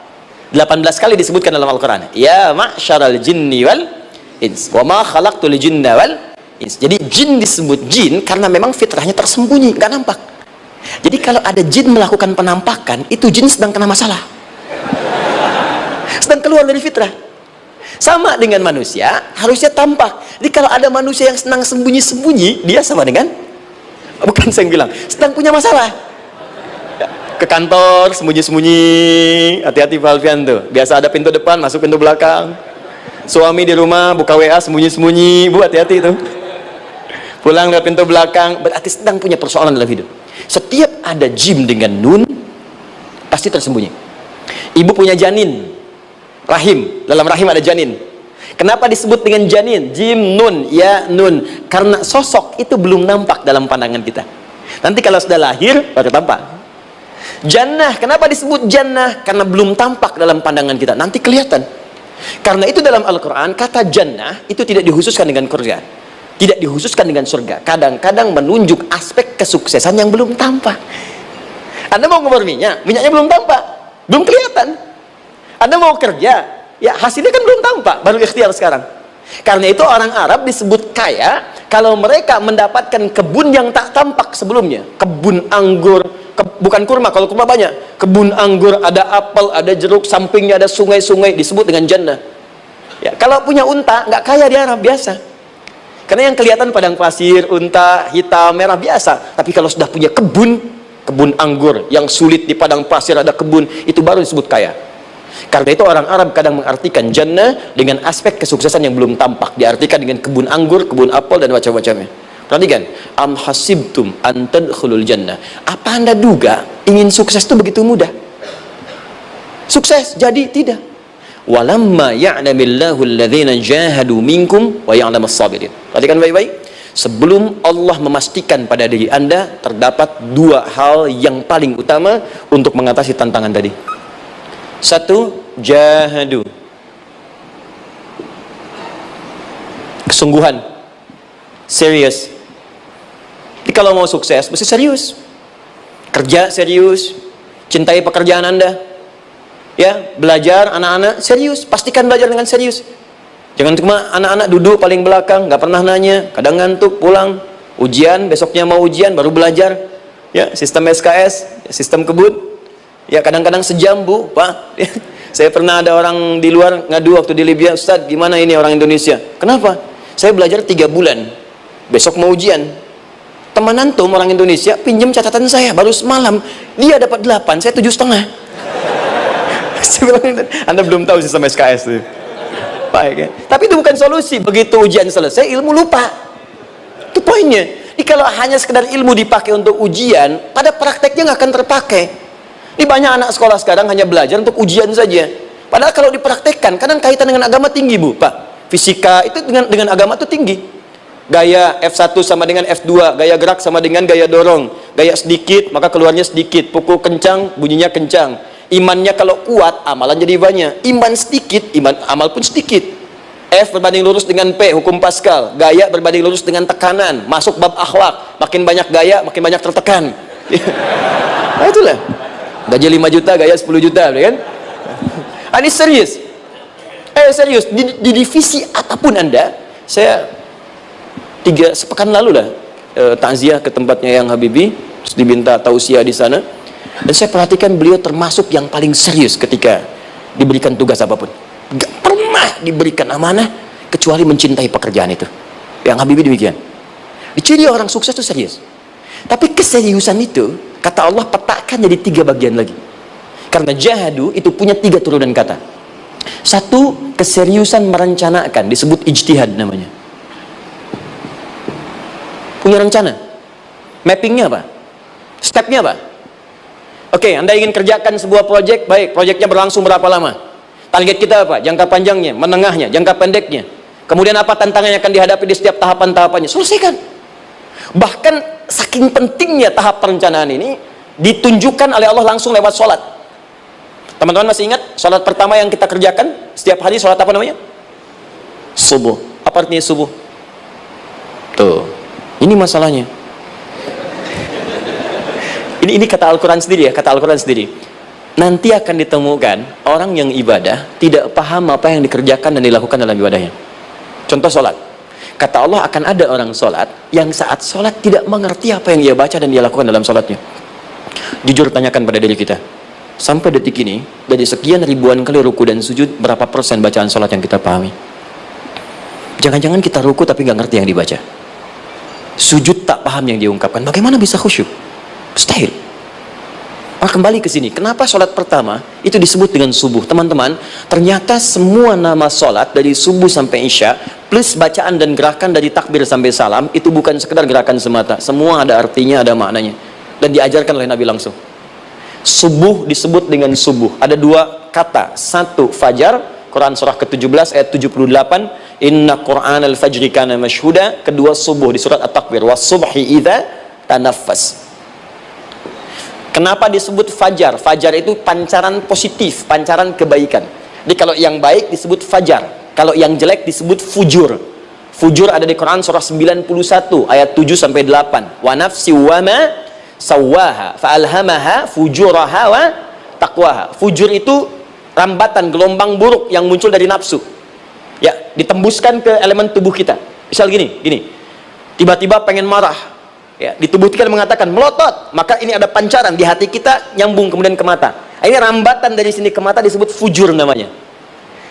18 kali disebutkan dalam Al-Quran. Ya ma'syaral jinni wal ins, wa ma khalaqtul jinna wal ins. Jadi jin disebut jin karena memang fitrahnya tersembunyi, nggak nampak. Jadi kalau ada jin melakukan penampakan, itu jin sedang kena masalah, sedang keluar dari fitrah. Sama dengan manusia, harusnya tampak. Jadi kalau ada manusia yang senang sembunyi-sembunyi, dia sama dengan, bukan saya bilang, sedang punya masalah. Ya, ke kantor sembunyi-sembunyi, hati-hati Pak Alfian tuh. Biasa ada pintu depan, masuk pintu belakang. Suami di rumah buka WA sembunyi-sembunyi, Bu, hati-hati tuh. Pulang lewat pintu belakang, berarti sedang punya persoalan dalam hidup. Setiap ada jim dengan nun, pasti tersembunyi. Ibu punya janin, rahim, dalam rahim ada janin. Kenapa disebut dengan janin? Jim, nun, ya, nun. Karena sosok itu belum nampak dalam pandangan kita. Nanti kalau sudah lahir, baru tampak. Jannah, kenapa disebut jannah? Karena belum tampak dalam pandangan kita. Nanti kelihatan. Karena itu dalam Al-Quran, kata jannah itu tidak dikhususkan dengan surga. Tidak dikhususkan dengan surga. Kadang-kadang menunjuk aspek kesuksesan yang belum tampak. Anda mau ngomor minyak, minyaknya belum tampak. Belum kelihatan. Anda mau kerja, ya hasilnya kan belum tampak, baru ikhtiar sekarang. Karena itu orang Arab disebut kaya kalau mereka mendapatkan kebun yang tak tampak sebelumnya. Kebun anggur, bukan kurma, kalau kurma banyak. Kebun anggur, ada apel, ada jeruk, sampingnya ada sungai-sungai, disebut dengan jannah. Ya, kalau punya unta, nggak kaya di Arab, biasa. Karena yang kelihatan padang pasir, unta, hitam, merah, biasa. Tapi kalau sudah punya kebun anggur, yang sulit di padang pasir ada kebun, itu baru disebut kaya. Karena itu orang Arab kadang mengartikan jannah dengan aspek kesuksesan yang belum tampak. Diartikan dengan kebun anggur, kebun apel, dan macam-macamnya. Perhatikan, am hasibtum an tadkhulul jannah. Apa Anda duga ingin sukses itu begitu mudah? Sukses jadi tidak. Walamma ya'lamillahu alladhina jahadu minkum wa ya'lamas sabirin. Perhatikan baik-baik. Sebelum Allah memastikan pada diri Anda terdapat dua hal yang paling utama untuk mengatasi tantangan tadi. Satu, jahadu, kesungguhan, serius. Jadi kalau mau sukses mesti serius, kerja serius, cintai pekerjaan Anda, ya, belajar anak-anak serius, pastikan belajar dengan serius. Jangan cuma anak-anak duduk paling belakang, nggak pernah nanya, kadang ngantuk, pulang, ujian, besoknya mau ujian baru belajar, ya, sistem SKS, sistem kebut. Ya, kadang-kadang sejam, Bu, Pak. Saya pernah ada orang di luar ngadu waktu di Libya, Ustaz, gimana ini orang Indonesia? Kenapa? Saya belajar 3 bulan, besok mau ujian. Teman antum orang Indonesia pinjam catatan saya baru semalam, dia dapat 8, saya 7,5. Anda belum tahu sistem SKS itu. Baik, ya? Tapi itu bukan solusi. Begitu ujian selesai, ilmu lupa. Itu poinnya. Jadi kalau hanya sekedar ilmu dipakai untuk ujian, pada prakteknya nggak akan terpakai. Ini banyak anak sekolah sekarang hanya belajar untuk ujian saja. Padahal kalau dipraktekkan, kadang kaitan dengan agama tinggi, Bu, Pak. Fisika itu dengan agama itu tinggi. Gaya F1 sama dengan F2, gaya gerak sama dengan gaya dorong. Gaya sedikit, maka keluarnya sedikit. Pukul kencang, bunyinya kencang. Imannya kalau kuat, amalan jadi banyak. Iman sedikit, amal pun sedikit. F berbanding lurus dengan P, hukum Pascal. Gaya berbanding lurus dengan tekanan. Masuk bab akhlak. Makin banyak gaya, makin banyak tertekan. Nah, itulah. Gaji 5 juta, gaya 10 juta, kan? Ini serius. Serius. Di divisi apapun Anda, saya 3 sepekan lalu lah takziah ke tempatnya yang Habibie, terus diminta tausiah di sana. Dan saya perhatikan beliau termasuk yang paling serius ketika diberikan tugas apapun. Gak pernah diberikan amanah kecuali mencintai pekerjaan itu. Yang Habibie demikian. Jadi orang sukses itu serius. Tapi keseriusan itu, kata Allah, petakan jadi 3 bagian lagi. Karena jahadu itu punya 3 turunan kata. Satu, keseriusan merencanakan, disebut ijtihad namanya. Punya rencana. Mappingnya apa? Stepnya apa? Oke, Anda ingin kerjakan sebuah proyek, baik, proyeknya berlangsung berapa lama? Target kita apa? Jangka panjangnya, menengahnya, jangka pendeknya. Kemudian apa tantangan yang akan dihadapi di setiap tahapan-tahapannya? Selesaikan. Bahkan saking pentingnya tahap perencanaan ini ditunjukkan oleh Allah langsung lewat sholat. Teman-teman masih ingat sholat pertama yang kita kerjakan setiap hari? Sholat apa namanya? Subuh. Apa artinya subuh? Tuh, ini masalahnya. Ini kata Al-Quran sendiri, ya, kata Al-Quran sendiri. Nanti akan ditemukan orang yang ibadah tidak paham apa yang dikerjakan dan dilakukan dalam ibadahnya. Contoh sholat. Kata Allah, akan ada orang sholat yang saat sholat tidak mengerti apa yang ia baca dan dia lakukan dalam sholatnya. Jujur tanyakan pada diri kita, sampai detik ini, dari sekian ribuan kali ruku dan sujud, berapa persen bacaan sholat yang kita pahami? Jangan-jangan kita ruku tapi nggak ngerti yang dibaca. Sujud tak paham yang diungkapkan. Bagaimana bisa khusyuk? Mustahil. Kembali ke sini. Kenapa sholat pertama itu disebut dengan subuh? Teman-teman, ternyata semua nama sholat dari subuh sampai isya plus bacaan dan gerakan dari takbir sampai salam itu bukan sekedar gerakan semata. Semua ada artinya, ada maknanya. Dan diajarkan oleh Nabi langsung. Subuh disebut dengan subuh. Ada 2 kata. Satu fajar, Quran surah ke-17 ayat 78, inna Qur'anal fajri kana mashhuda. Kedua subuh di surat At-Takwir, was subhi idza tanaffas. Kenapa disebut fajar? Fajar itu pancaran positif, pancaran kebaikan. Jadi kalau yang baik disebut fajar, kalau yang jelek disebut fujur. Fujur ada di Quran surah 91 ayat 7 sampai 8. Wa nafsi wa ma sawwaha fa'alhamaha fujuraha wa taqwaha. Fujur itu rambatan, gelombang buruk yang muncul dari nafsu. Ya, ditembuskan ke elemen tubuh kita. Misal gini. Tiba-tiba pengen marah. Ya, di tubuh kita mengatakan melotot, maka ini ada pancaran di hati kita nyambung kemudian ke mata. Ini rambatan dari sini ke mata disebut fujur namanya.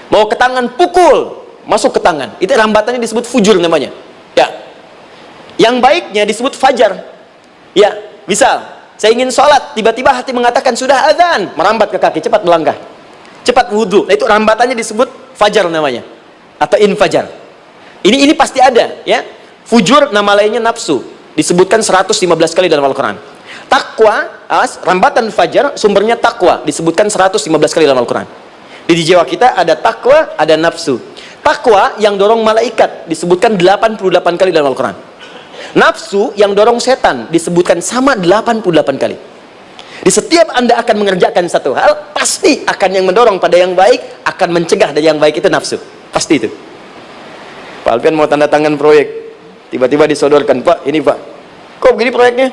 Mau ke tangan pukul, masuk ke tangan. Itu rambatannya disebut fujur namanya. Ya. Yang baiknya disebut fajar. Ya, misal saya ingin sholat, tiba-tiba hati mengatakan sudah azan, merambat ke kaki, cepat melangkah, cepat wudhu. Nah, itu rambatannya disebut fajar namanya, atau infajar. Ini pasti ada, ya. Fujur nama lainnya nafsu, disebutkan 115 kali dalam Al-Quran. Takwa, rambatan fajar sumbernya takwa, disebutkan 115 kali dalam Al-Quran. Di jiwa kita ada takwa, ada nafsu. Takwa yang dorong malaikat disebutkan 88 kali dalam Al-Quran. Nafsu yang dorong setan disebutkan sama 88 kali. Di setiap Anda akan mengerjakan satu hal, pasti akan yang mendorong pada yang baik, akan mencegah dari yang baik itu nafsu. Pasti itu. Pak Alfian mau tanda tangan proyek, tiba-tiba disodorkan, Pak, ini Pak, kok begini proyeknya?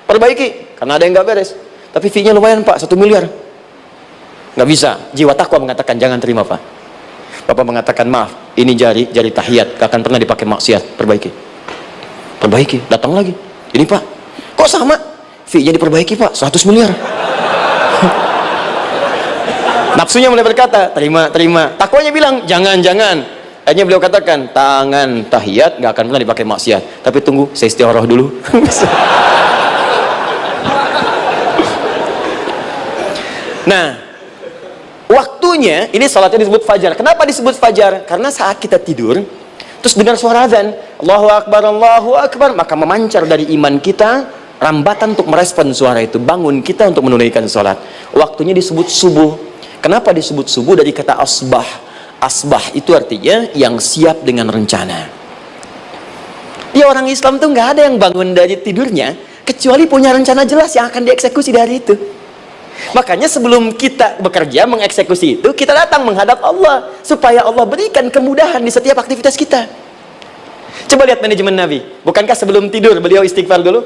Perbaiki, karena ada yang nggak beres. Tapi fee-nya lumayan Pak, 1 miliar. Nggak bisa. Jiwa takwa mengatakan jangan terima Pak. Bapak mengatakan maaf, ini jari tahiyat, gak akan pernah dipakai maksiat. Perbaiki, datang lagi. Ini Pak, kok sama? Fee-nya diperbaiki Pak, 100 miliar. Nafsunya mulai berkata, terima. Takwanya bilang, jangan. Akhirnya beliau katakan, tangan tahiyat gak akan pernah dipakai maksiat. Tapi tunggu, saya istighfarah dulu. Nah, waktunya, ini salatnya disebut fajar. Kenapa disebut fajar? Karena saat kita tidur, terus dengar suara azan, Allahu Akbar, maka memancar dari iman kita rambatan untuk merespon suara itu, bangun kita untuk menunaikan salat. Waktunya disebut subuh. Kenapa disebut subuh? Dari kata asbah. Asbah itu artinya yang siap dengan rencana. Ya, orang Islam tuh nggak ada yang bangun dari tidurnya kecuali punya rencana jelas yang akan dieksekusi dari itu. Makanya sebelum kita bekerja mengeksekusi itu, kita datang menghadap Allah supaya Allah berikan kemudahan di setiap aktivitas kita. Coba lihat manajemen Nabi. Bukankah sebelum tidur beliau istighfar dulu?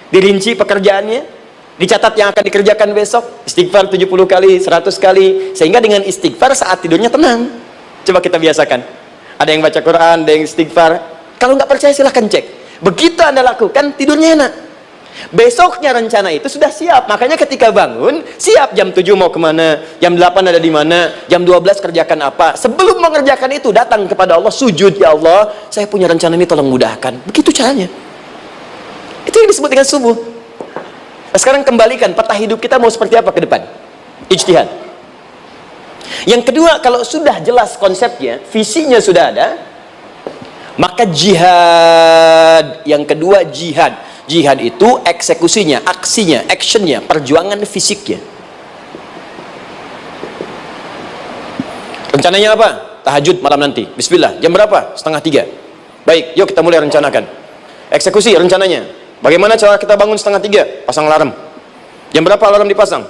Dirinci pekerjaannya, dicatat yang akan dikerjakan besok, istighfar 70 kali, 100 kali, sehingga dengan istighfar saat tidurnya tenang. Coba kita biasakan. Ada yang baca Quran, ada yang istighfar. Kalau nggak percaya silahkan cek. Begitu Anda lakukan, tidurnya enak. Besoknya rencana itu sudah siap. Makanya ketika bangun, siap jam 7 mau kemana, jam 8 ada di mana, jam 12 kerjakan apa. Sebelum mengerjakan itu, datang kepada Allah, sujud, ya Allah, saya punya rencana ini, tolong mudahkan. Begitu caranya. Itu yang disebut dengan subuh. Nah, sekarang kembalikan, peta hidup kita mau seperti apa ke depan? Ijtihad. Yang kedua, kalau sudah jelas konsepnya, visinya sudah ada, maka jihad. Yang kedua, jihad. Jihad itu eksekusinya, aksinya, actionnya, perjuangan fisiknya. Rencananya apa? Tahajud malam nanti. Bismillah. Jam berapa? 2:30. Baik, yuk kita mulai rencanakan. Eksekusi rencananya. Bagaimana cara kita bangun 2:30? Pasang alarm. Jam berapa alarm dipasang?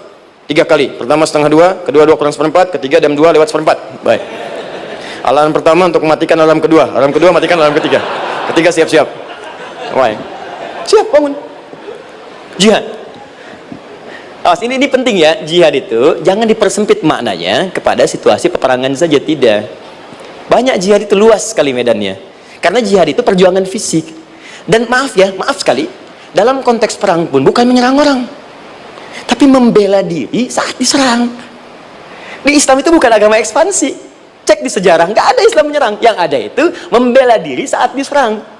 3 kali. Pertama 1:30, kedua 2 kurang 1/4, ketiga jam 2 lewat 1/4. Baik. Alarm pertama untuk mematikan alarm kedua. Alarm kedua matikan alarm ketiga. Ketiga siap-siap. Baik. Siap bangun. Jihad. Ini penting ya, jihad itu jangan dipersempit maknanya kepada situasi peperangan saja, tidak. Banyak jihad itu luas sekali medannya. Karena jihad itu perjuangan fisik. Dan maaf sekali, dalam konteks perang pun bukan menyerang orang, tapi membela diri saat diserang. Di Islam itu bukan agama ekspansi. Cek di sejarah, nggak ada Islam menyerang. Yang ada itu membela diri saat diserang.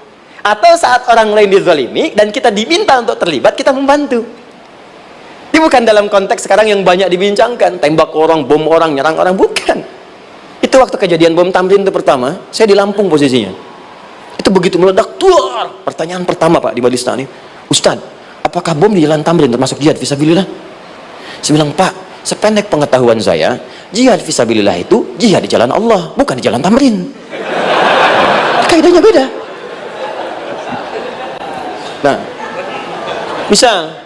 Atau saat orang lain dizalimi dan kita diminta untuk terlibat, kita membantu. Ini bukan dalam konteks sekarang yang banyak dibincangkan, tembak orang, bom orang, nyerang orang, bukan. Itu waktu kejadian bom Tamrin itu pertama, saya di Lampung posisinya. Itu begitu meledak, tuar. Pertanyaan pertama Pak di Balistani, Ustadz, apakah bom di Jalan Tamrin termasuk jihad fisabilillah? Saya bilang, Pak, sependek pengetahuan saya, Jihad fisabilillah itu jihad di jalan Allah, bukan di jalan tamrin. Kaidahnya beda. Nah, misal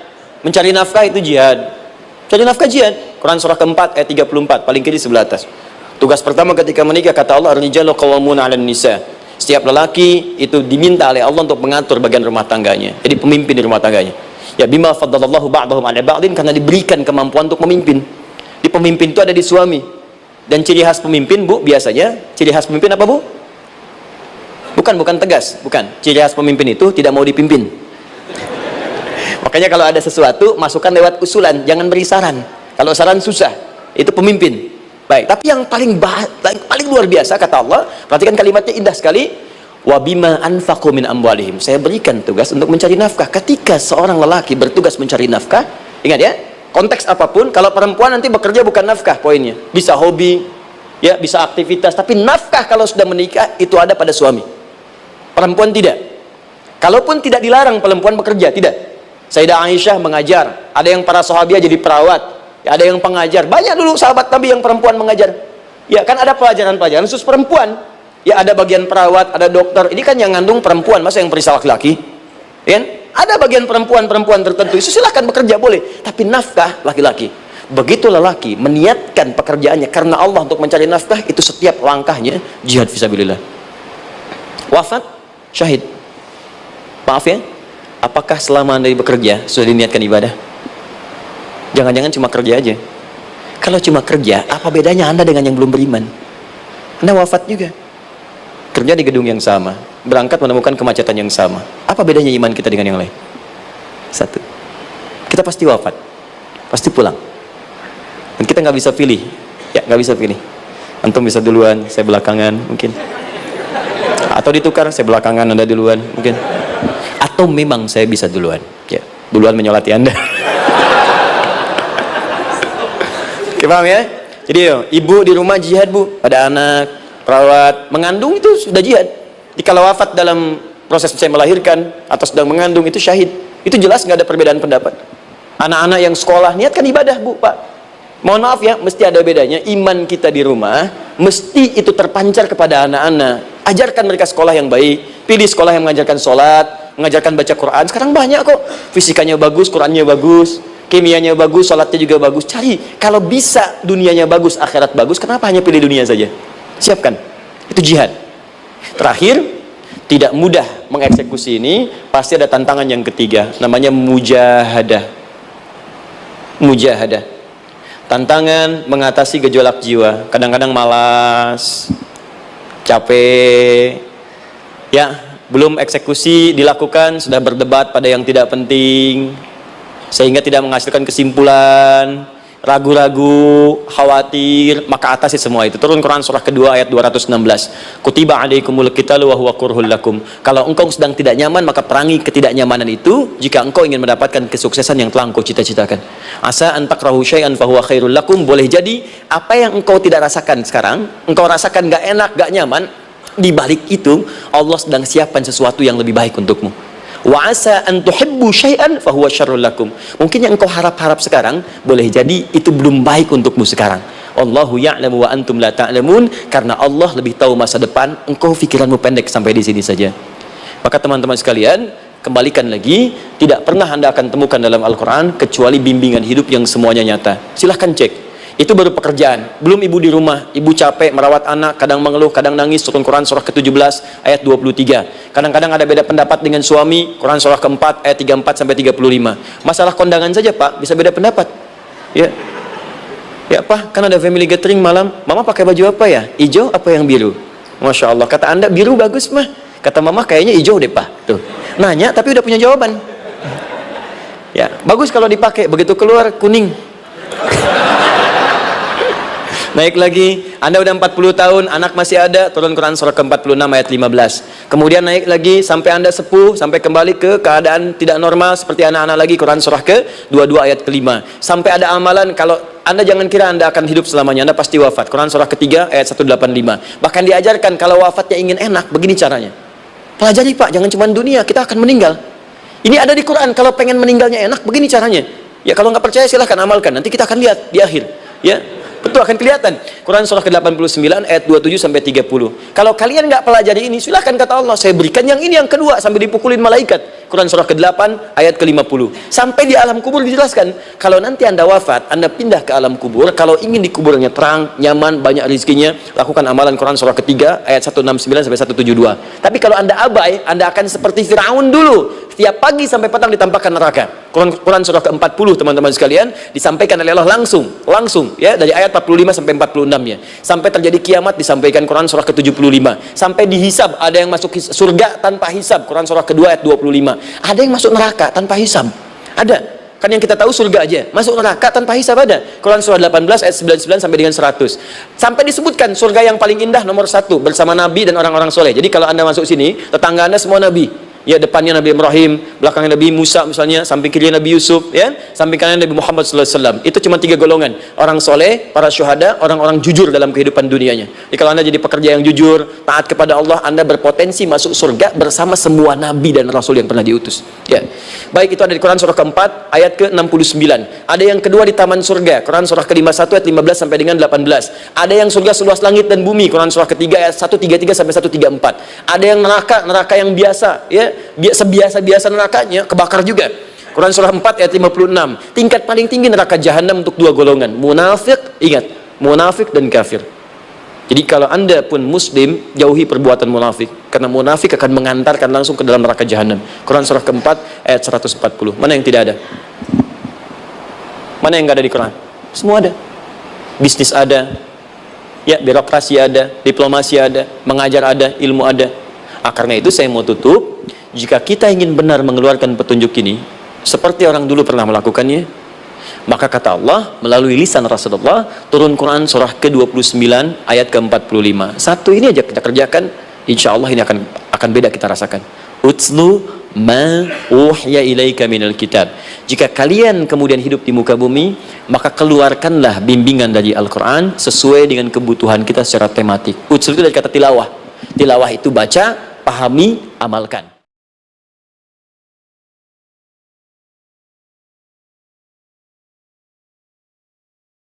mencari nafkah itu jihad. Cari nafkah jihad. Quran surah keempat ayat 34, paling kiri sebelah atas. Tugas pertama ketika menikah, kata Allah, ar-rijalu qawwamuna 'alan nisa. Setiap lelaki itu diminta oleh Allah untuk mengatur bagian rumah tangganya. Jadi pemimpin di rumah tangganya. Ya bima faddalallahu ba'dahum 'ala ba'din, karena diberikan kemampuan untuk memimpin. Di pemimpin itu ada di suami. Dan ciri khas pemimpin, Bu, biasanya ciri khas pemimpin apa, Bu? Bukan tegas, bukan. Ciri khas pemimpin itu tidak mau dipimpin. Makanya kalau ada sesuatu, masukkan lewat usulan, jangan beri saran. Kalau saran susah, itu pemimpin. Baik, tapi yang paling luar biasa, kata Allah, perhatikan kalimatnya indah sekali, wa bima anfaqu min amwalihim. Saya berikan tugas untuk mencari nafkah. Ketika seorang lelaki bertugas mencari nafkah, ingat ya, konteks apapun, kalau perempuan nanti bekerja bukan nafkah poinnya. Bisa hobi, ya, bisa aktivitas, tapi nafkah kalau sudah menikah itu ada pada suami. Perempuan tidak. Kalaupun tidak dilarang perempuan bekerja, tidak. Sayyidah Aisyah mengajar, ada yang para sahabiah jadi perawat, ya, ada yang pengajar. Banyak dulu sahabat Nabi yang perempuan mengajar. Ya, kan ada pelajaran-pelajaran khusus perempuan. Ya, ada bagian perawat, ada dokter. Ini kan yang ngandung perempuan, masa yang perisa laki-laki? Ya, ada bagian perempuan tertentu. Itu silahkan bekerja boleh, tapi nafkah laki-laki. Begitu lelaki meniatkan pekerjaannya karena Allah untuk mencari nafkah, itu setiap langkahnya jihad fisabilillah. Wafat, syahid. Maaf ya, apakah selama Anda bekerja sudah diniatkan ibadah? Jangan-jangan cuma kerja aja. Kalau cuma kerja, apa bedanya Anda dengan yang belum beriman? Anda wafat juga, kerja di gedung yang sama, berangkat menemukan kemacetan yang sama. Apa bedanya iman kita dengan yang lain? Satu, kita pasti wafat, pasti pulang, dan kita nggak bisa pilih. Ya, nggak bisa pilih. Antum bisa duluan, saya belakangan mungkin. Atau ditukar, saya belakangan, Anda duluan mungkin. Atau memang saya bisa duluan, ya, duluan menyolati Anda. Oke, paham ya? Jadi ibu di rumah jihad, Bu, pada anak, perawat, mengandung itu sudah jihad. Jadi kalau wafat dalam proses saya melahirkan atau sedang mengandung itu syahid. Itu jelas nggak ada perbedaan pendapat. Anak-anak yang sekolah niatkan ibadah, Bu, Pak. Mohon maaf ya, mesti ada bedanya. Iman kita di rumah mesti itu terpancar kepada anak-anak. Ajarkan mereka sekolah yang baik. Pilih sekolah yang mengajarkan sholat, mengajarkan baca Quran. Sekarang banyak kok, fisikanya bagus, Qurannya bagus, kimianya bagus, sholatnya juga bagus. Cari, kalau bisa dunianya bagus, akhirat bagus, kenapa hanya pilih dunia saja? Siapkan, itu jihad. Terakhir, tidak mudah mengeksekusi ini, pasti ada tantangan yang ketiga, namanya mujahadah. Mujahadah, tantangan mengatasi gejolak jiwa. Kadang-kadang malas, capek, ya, belum eksekusi dilakukan, sudah berdebat pada yang tidak penting, sehingga tidak menghasilkan kesimpulan, ragu-ragu, khawatir, maka atasi semua itu. Turun Quran surah kedua ayat 216. Kutiba alaikumul qitalu wa huwa kurhul lakum. Kalau engkau sedang tidak nyaman, maka perangi ketidaknyamanan itu jika engkau ingin mendapatkan kesuksesan yang telah engkau cita-citakan. Asa an takrahu syai'an fa huwa khairul lakum. Boleh jadi apa yang engkau tidak rasakan sekarang, engkau rasakan gak enak, gak nyaman, di balik itu Allah sedang siapkan sesuatu yang lebih baik untukmu. Wa asa an tuhibbu syai'an fa huwa syarrul lakum. Mungkin yang engkau harap-harap sekarang boleh jadi itu belum baik untukmu sekarang. Allahu ya'lamu wa antum la ta'lamun. Karena Allah lebih tahu masa depan, engkau pikiranmu pendek sampai di sini saja. Maka teman-teman sekalian, kembalikan lagi, tidak pernah Anda akan temukan dalam Al-Qur'an kecuali bimbingan hidup yang semuanya nyata. Silahkan cek. Itu baru pekerjaan, belum ibu di rumah, ibu capek merawat anak, kadang mengeluh, kadang nangis. Turun Quran surah ke-17 ayat 23. Kadang-kadang ada beda pendapat dengan suami, Quran surah ke-4 ayat 34 sampai 35. Masalah kondangan saja, Pak, bisa beda pendapat. Ya. Ya, Pak, kan ada family gathering malam, Mama pakai baju apa ya? Hijau apa yang biru? Masya Allah, kata Anda biru bagus, mah. Kata Mama kayaknya hijau deh, Pak. Tuh. Nanya tapi udah punya jawaban. Ya, bagus kalau dipakai, begitu keluar kuning. Naik lagi, Anda udah 40 tahun, anak masih ada, turun Quran surah ke-46 ayat 15. Kemudian naik lagi, sampai Anda sepuh, sampai kembali ke keadaan tidak normal, seperti anak-anak lagi, Quran surah ke-22 ayat ke-5. Sampai ada amalan, kalau Anda jangan kira Anda akan hidup selamanya, Anda pasti wafat. Quran surah ke-3 ayat 185. Bahkan diajarkan, kalau wafatnya ingin enak, begini caranya. Pelajari, Pak, jangan cuma dunia, kita akan meninggal. Ini ada di Quran, kalau pengen meninggalnya enak, begini caranya. Ya, kalau nggak percaya silahkan amalkan, nanti kita akan lihat di akhir. Ya, Itu akan kelihatan. Quran surah ke-89 ayat 27 sampai 30. Kalau kalian nggak pelajari ini, silahkan kata Allah, saya berikan yang ini yang kedua sampai dipukulin malaikat. Quran surah ke-8 ayat ke-50. Sampai di alam kubur dijelaskan, kalau nanti Anda wafat, Anda pindah ke alam kubur, kalau ingin di kuburnya terang, nyaman, banyak rezekinya, lakukan amalan Quran surah ketiga ayat 169 sampai 172. Tapi kalau Anda abai, Anda akan seperti Firaun dulu. Setiap pagi sampai petang ditampakkan neraka. Quran surah ke-40 teman-teman sekalian disampaikan oleh Allah langsung ya, dari ayat 45 sampai 46-nya. Sampai terjadi kiamat disampaikan Quran surah ke-75. Sampai dihisab, ada yang masuk surga tanpa hisab. Quran surah kedua ayat 25. Ada yang masuk neraka tanpa hisab. Ada. Kan yang kita tahu surga aja, masuk neraka tanpa hisab ada. Quran surah 18 ayat 99 sampai dengan 100. Sampai disebutkan surga yang paling indah nomor 1 bersama Nabi dan orang-orang soleh. Jadi kalau Anda masuk sini, tetangga Anda semua Nabi. Ya, depannya Nabi Ibrahim, belakangnya Nabi Musa misalnya, samping kiri Nabi Yusuf, ya, samping kanan Nabi Muhammad SAW. Itu cuma 3 golongan: orang soleh, para syuhada, orang-orang jujur dalam kehidupan dunianya. Jadi kalau Anda jadi pekerja yang jujur, taat kepada Allah, Anda berpotensi masuk surga bersama semua Nabi dan Rasul yang pernah diutus. Ya, baik, itu ada di Quran surah keempat ayat ke-69. Ada yang kedua di taman surga, Quran surah ke-51 ayat 15 sampai dengan 18. Ada yang surga seluas langit dan bumi, Quran surah ketiga ayat 133 sampai 134. Ada yang neraka yang biasa, ya, sebiasa-biasa nerakanya kebakar juga. Quran surah 4 ayat 56. Tingkat paling tinggi neraka jahanam untuk 2 golongan, munafik, ingat, munafik dan kafir. Jadi kalau Anda pun muslim, jauhi perbuatan munafik, karena munafik akan mengantarkan langsung ke dalam neraka jahanam. Quran surah keempat ayat 140. Mana yang tidak ada? Mana yang nggak ada di Quran? Semua ada. Bisnis ada, ya, birokrasi ada, diplomasi ada, mengajar ada, ilmu ada. Karena itu saya mau tutup. Jika kita ingin benar mengeluarkan petunjuk ini seperti orang dulu pernah melakukannya, maka kata Allah melalui lisan Rasulullah, turun Quran surah ke-29 ayat ke-45. Satu ini aja kita kerjakan, insya Allah ini akan beda kita rasakan. Utslu ma uhya ilaika minal kitab. Jika kalian kemudian hidup di muka bumi, maka keluarkanlah bimbingan dari Al-Quran sesuai dengan kebutuhan kita secara tematik. Utslu itu dari kata tilawah. Tilawah itu baca, pahami, amalkan.